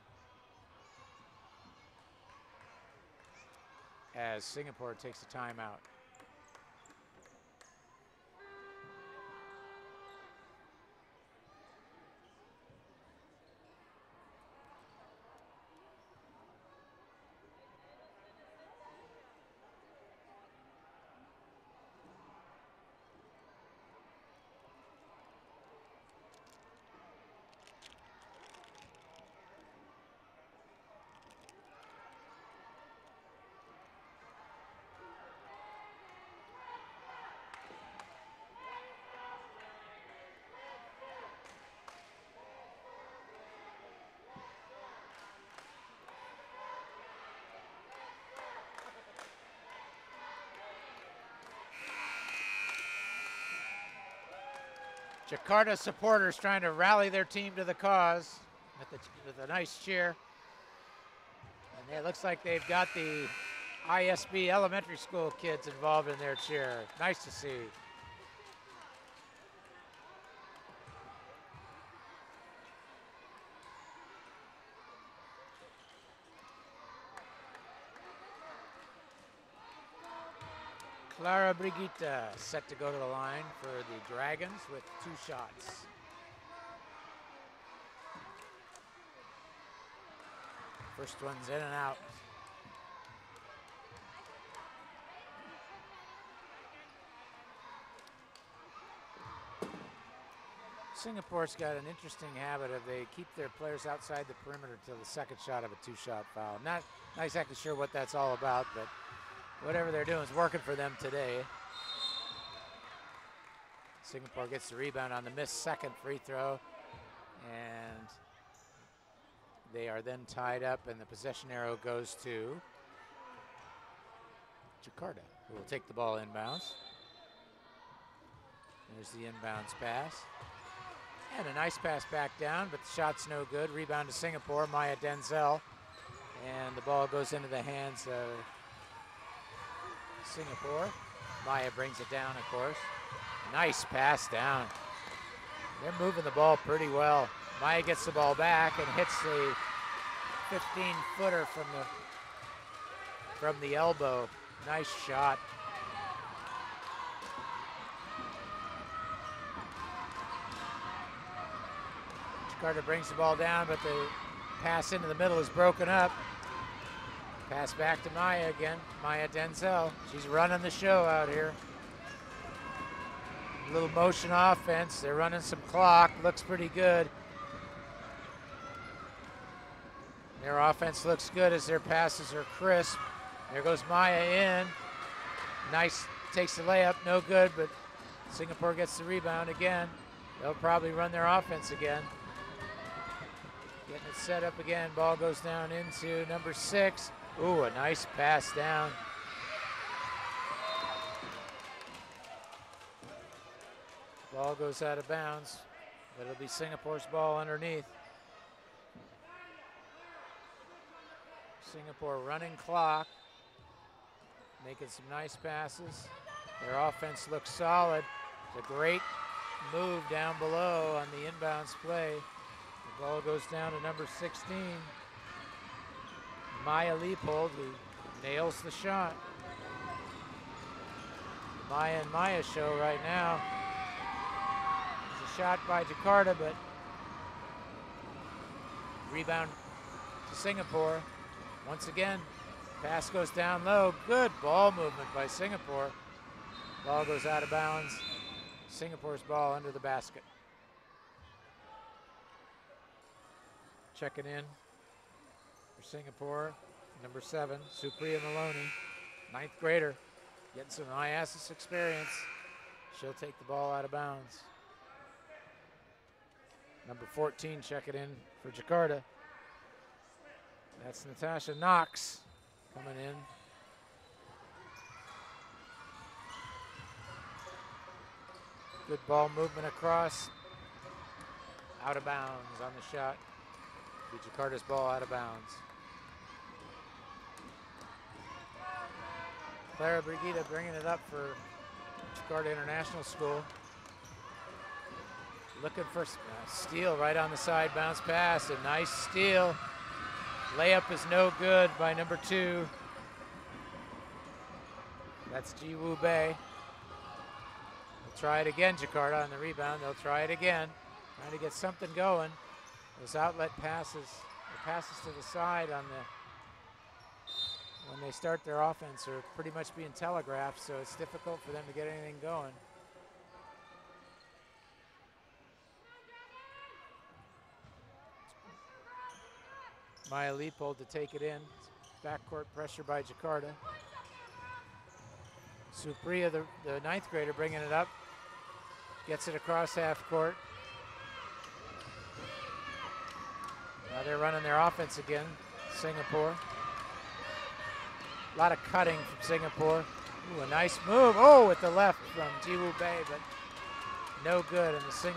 As Singapore takes a timeout. Jakarta supporters trying to rally their team to the cause with a nice cheer. And it looks like they've got the ISB elementary school kids involved in their cheer. Nice to see. Clara Brigida set to go to the line for the Dragons with 2 shots. First one's in and out. Singapore's got an interesting habit of they keep their players outside the perimeter till the second shot of a 2-shot foul. Not exactly sure what that's all about, but whatever they're doing is working for them today. Singapore gets the rebound on the missed second free throw, and they are then tied up, and the possession arrow goes to Jakarta, who will take the ball inbounds. There's the inbounds pass. And a nice pass back down, but the shot's no good. Rebound to Singapore, Maya Denzel. And the ball goes into the hands of Singapore. Maya brings it down, of course. Nice pass down. They're moving the ball pretty well. Maya gets the ball back and hits the 15-footer from the elbow. Nice shot. Jakarta brings the ball down, but the pass into the middle is broken up. Pass back to Maya again. Maya Denzel. She's running the show out here. A little motion offense. They're running some clock. Looks pretty good. Their offense looks good as their passes are crisp. There goes Maya in. Nice. Takes the layup. No good, but Singapore gets the rebound again. They'll probably run their offense again. Getting it set up again. Ball goes down into number 6. Ooh, a nice pass down. Ball goes out of bounds, but it'll be Singapore's ball underneath. Singapore running clock, making some nice passes. Their offense looks solid. It's a great move down below on the inbounds play. The ball goes down to number 16. Maya Leopold, who nails the shot. Maya and Maya show right now. It's a shot by Jakarta, but rebound to Singapore. Once again, pass goes down low. Good ball movement by Singapore. Ball goes out of bounds. Singapore's ball under the basket. Checking in for Singapore, number 7, Supriya Maloney, 9th grader, getting some IASAS experience. She'll take the ball out of bounds. Number 14 checking in for Jakarta. That's Natasha Knox coming in. Good ball movement across. Out of bounds on the shot. Be Jakarta's ball out of bounds. Clara Brigida bringing it up for Jakarta International School. Looking for steal right on the side, bounce pass, a nice steal. Layup is no good by number 2. That's Ji Woo Bae. They'll try it again, Jakarta on the rebound. They'll try it again, trying to get something going. Those outlet passes, the passes to the side on when they start their offense are pretty much being telegraphed, so it's difficult for them to get anything going. Maya Leopold to take it in. Backcourt pressure by Jakarta. Supriya, the 9th grader, bringing it up. Gets it across half court. Now they're running their offense again, Singapore. A lot of cutting from Singapore. Ooh, a nice move. Oh, with the left from Ji Woo Bae, but no good. And the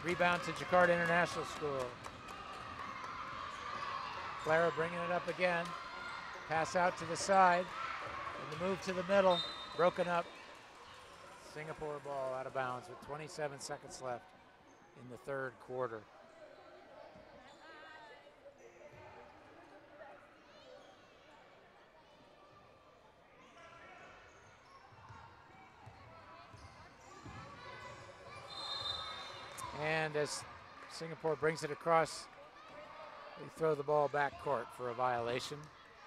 rebound to Jakarta International School. Clara bringing it up again. Pass out to the side. And the move to the middle. Broken up. Singapore ball out of bounds with 27 seconds left in the 3rd quarter. And as Singapore brings it across, they throw the ball back court for a violation.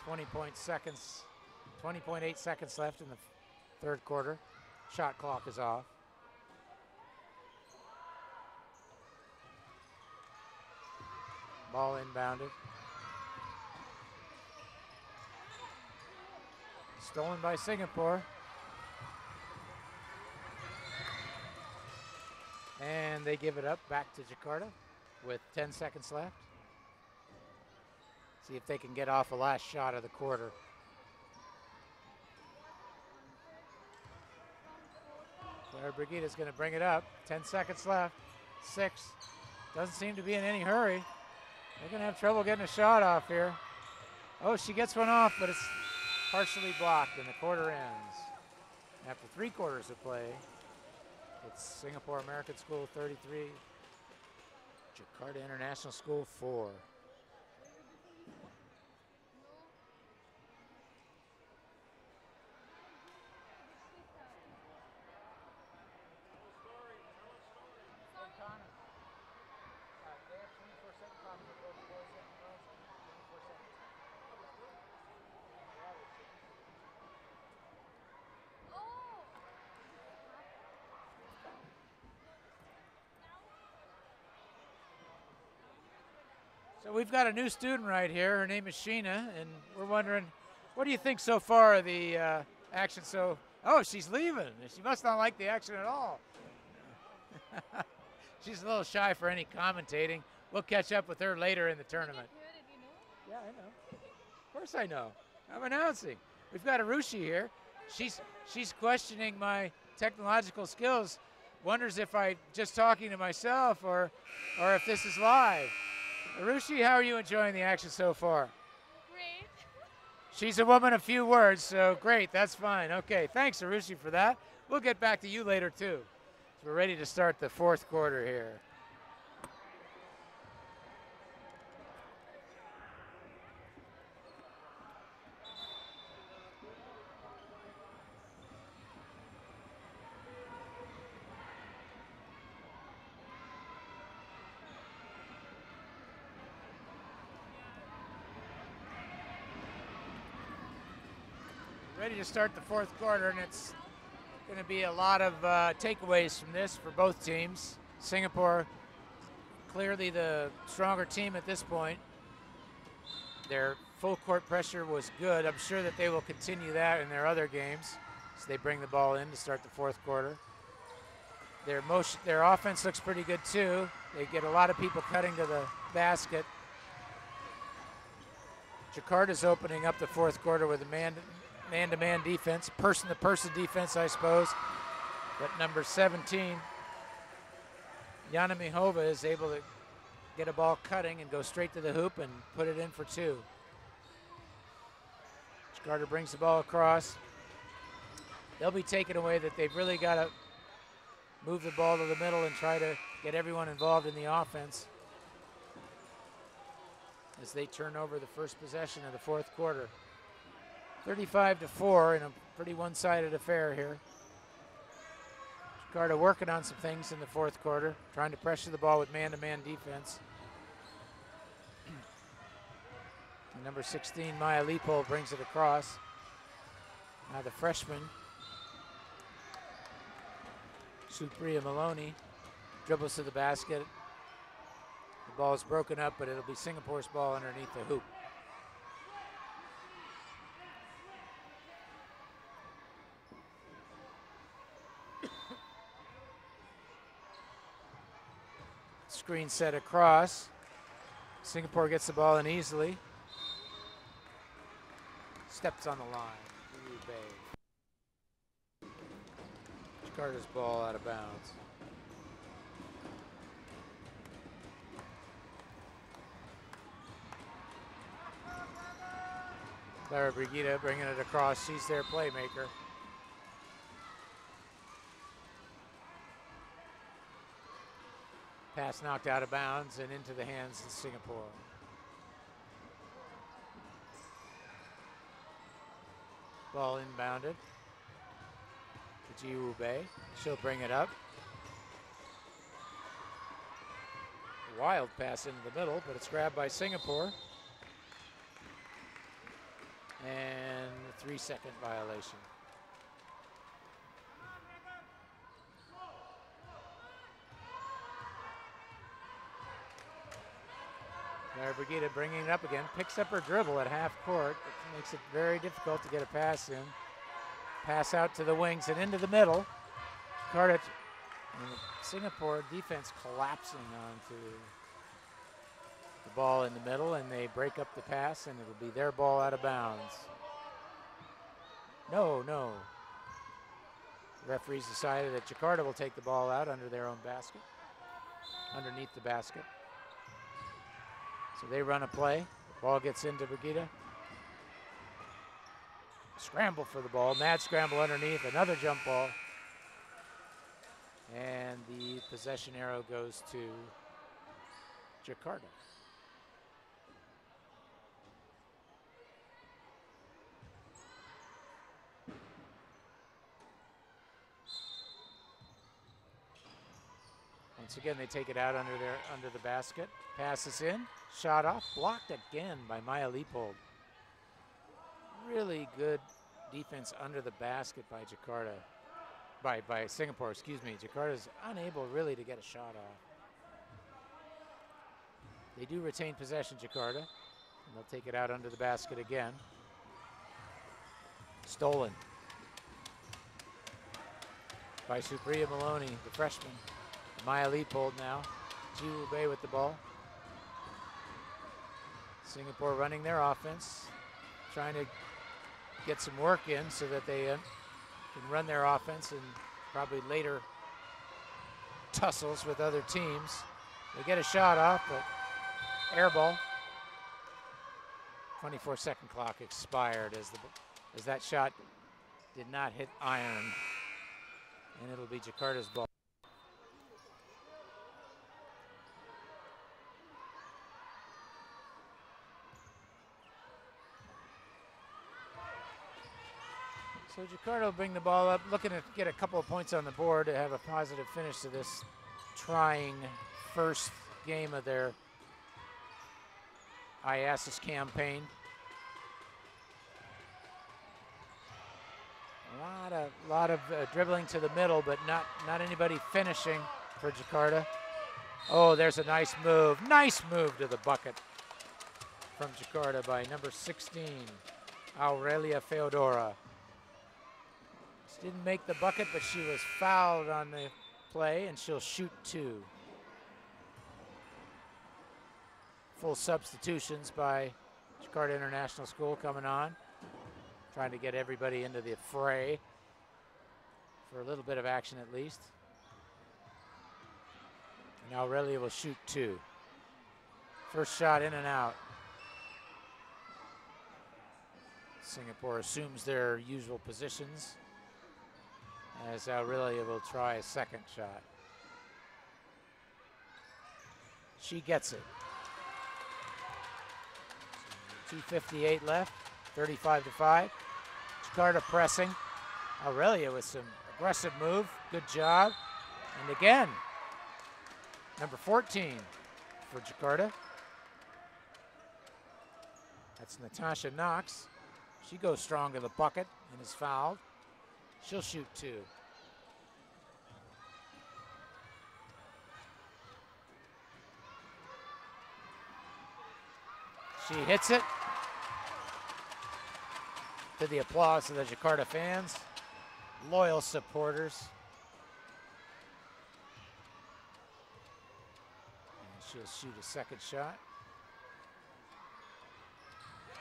20.8 seconds left in the 3rd quarter. Shot clock is off. Ball inbounded. Stolen by Singapore. And they give it up back to Jakarta with 10 seconds left. See if they can get off a last shot of the quarter. Clara Brigida is going to bring it up. 10 seconds left. 6. Doesn't seem to be in any hurry. They're going to have trouble getting a shot off here. Oh, she gets one off, but it's partially blocked, and the quarter ends. After 3 quarters of play, it's Singapore American School 33, Jakarta International School 4. So we've got a new student right here. Her name is Sheena, and we're wondering, what do you think so far of the action? Oh, she's leaving. She must not like the action at all. She's a little shy for any commentating. We'll catch up with her later in the tournament. Yeah, I know. Of course I know. I'm announcing. We've got Arushi here. She's questioning my technological skills. Wonders if I'm just talking to myself or if this is live. Arushi, how are you enjoying the action so far? Great. She's a woman of few words, so great, that's fine. Okay, thanks, Arushi, for that. We'll get back to you later, too. So we're ready to start the 4th quarter here. Ready to start the 4th quarter, and it's Going to be a lot of takeaways from this for both teams. Singapore, clearly the stronger team at this point. Their full court pressure was good. I'm sure that they will continue that in their other games as they bring the ball in to start the fourth quarter. Their offense looks pretty good too. They get a lot of people cutting to the basket. Jakarta's opening up the fourth quarter with a man-to-man defense, person-to-person defense, I suppose. But number 17, Yana Mihova, is able to get a ball cutting and go straight to the hoop and put it in for two. Jakarta brings the ball across. They'll be taken away that they've really got to move the ball to the middle and try to get everyone involved in the offense as they turn over the first possession of the fourth quarter. 35-4 in a pretty one-sided affair here. Jakarta working on some things in the fourth quarter, trying to pressure the ball with man-to-man defense. And number 16, Maya Leopold, brings it across. Now the freshman, Supriya Maloney, dribbles to the basket. The ball is broken up, but it'll be Singapore's ball underneath the hoop. Screen set across. Singapore gets the ball in easily. Steps on the line. Jakarta's ball out of bounds. Clara Brigida bringing it across. She's their playmaker. Pass knocked out of bounds and into the hands of Singapore. Ball inbounded to Ji Woo-Bei. She'll bring it up. Wild pass into the middle, but it's grabbed by Singapore. And a 3-second violation. Clara Brigida bringing it up again, picks up her dribble at half court. It makes it very difficult to get a pass in. Pass out to the wings and into the middle. Jakarta, Singapore defense collapsing onto the ball in the middle, and they break up the pass, and it'll be their ball out of bounds. No. The referees decided that Jakarta will take the ball out under their own basket, underneath the basket. So they run a play. The ball gets into Brigida. Scramble for the ball. Mad scramble underneath. Another jump ball. And the possession arrow goes to Jakarta. Once again, they take it out under the basket. Passes in. Shot off. Blocked again by Maya Leopold. Really good defense under the basket by Jakarta. By Singapore, excuse me. Jakarta's unable really to get a shot off. They do retain possession, Jakarta. And they'll take it out under the basket again. Stolen by Supriya Maloney, the freshman. Maya Leopold now. Ji Woo-Bei with the ball. Singapore running their offense, trying to get some work in so that they can run their offense and probably later tussles with other teams. They get a shot off, but air ball. 24-second clock expired as that shot did not hit iron, and it'll be Jakarta's ball. So Jakarta will bring the ball up, looking to get a couple of points on the board to have a positive finish to this trying first game of their IASAS campaign. lot of dribbling to the middle, but not anybody finishing for Jakarta. Oh, there's a nice move. Nice move to the bucket from Jakarta by number 16, Aurelia Feodora. She didn't make the bucket, but she was fouled on the play, and she'll shoot 2. Full substitutions by Jakarta International School coming on, trying to get everybody into the fray for a little bit of action at least. And Aurelia will shoot 2. First shot in and out. Singapore assumes their usual positions as Aurelia will try a second shot. She gets it. 2:58 left, 35-5. Jakarta pressing. Aurelia with some aggressive move. Good job. And again, number 14 for Jakarta. That's Natasha Knox. She goes strong to the bucket and is fouled. She'll shoot 2. She hits it to the applause of the Jakarta fans, loyal supporters. And she'll shoot a second shot.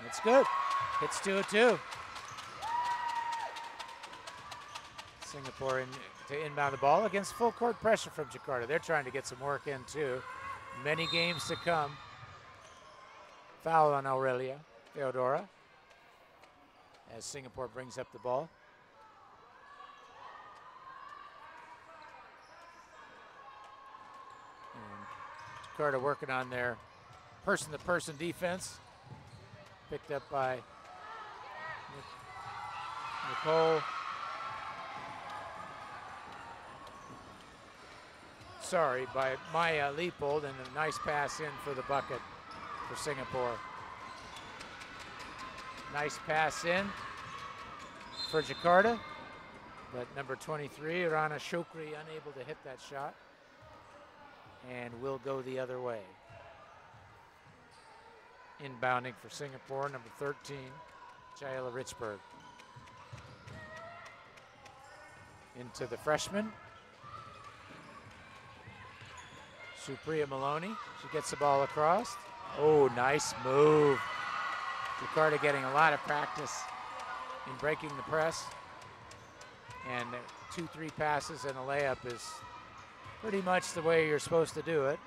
It's good. Hits 2-2. Singapore to inbound the ball against full court pressure from Jakarta. They're trying to get some work in too. Many games to come. Foul on Aurelia Feodora as Singapore brings up the ball. And Jakarta working on their person-to-person defense. Picked up by Nicole. Sorry, by Maya Leopold, and a nice pass in for the bucket for Singapore. Nice pass in for Jakarta, but number 23, Rana Shokri, unable to hit that shot, and will go the other way. Inbounding for Singapore, number 13, Jaela Richburg. Into the freshman, Supriya Maloney. She gets the ball across. Oh, nice move. Jakarta getting a lot of practice in breaking the press. And 2-3 passes and a layup is pretty much the way you're supposed to do it.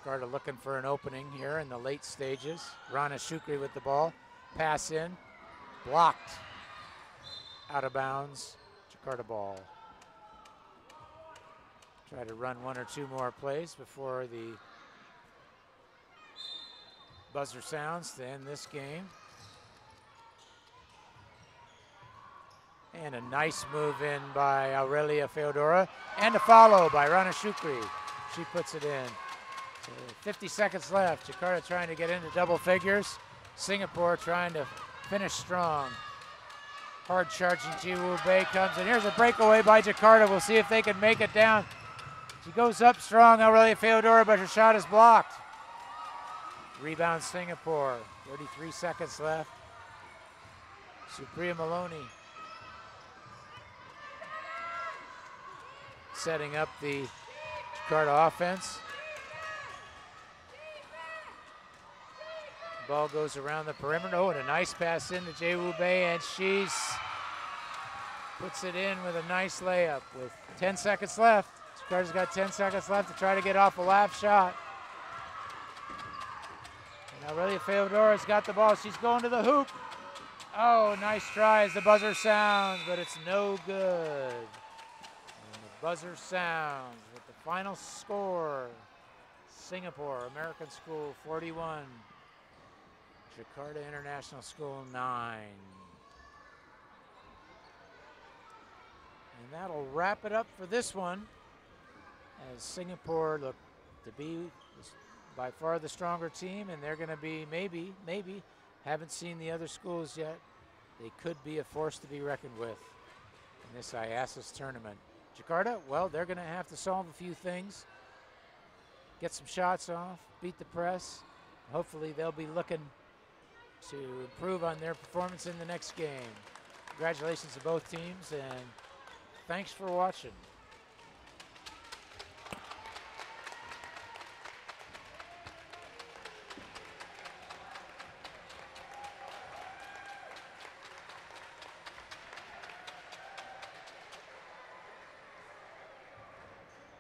Jakarta looking for an opening here in the late stages. Rana Shukri with the ball. Pass in. Blocked. Out of bounds. Jakarta ball. Try to run 1 or 2 more plays before the buzzer sounds to end this game. And a nice move in by Aurelia Feodora. And a follow by Rana Shukri. She puts it in. So 50 seconds left. Jakarta trying to get into double figures. Singapore trying to finish strong. Hard charging Ji Woo Bei comes, and here's a breakaway by Jakarta. We'll see if they can make it down. She goes up strong, Aurelia Feodora, but her shot is blocked. Rebound Singapore, 33 seconds left. Supriya Maloney setting up the Jakarta offense. Ball goes around the perimeter. Oh, and a nice pass into Ji Woo Bei, and she's puts it in with a nice layup with 10 seconds left. Jakarta's got 10 seconds left to try to get off a lap shot. And Aurelia Feodora's got the ball. She's going to the hoop. Oh, nice try as the buzzer sounds, but it's no good. And the buzzer sounds with the final score. Singapore American School 41. Jakarta International School 9. And that'll wrap it up for this one, as Singapore look to be by far the stronger team, and they're going to be maybe Haven't seen the other schools yet. They could be a force to be reckoned with in this IASAS tournament. Jakarta, well, they're going to have to solve a few things, get some shots off, beat the press. Hopefully they'll be looking to improve on their performance in the next game. Congratulations to both teams, and thanks for watching.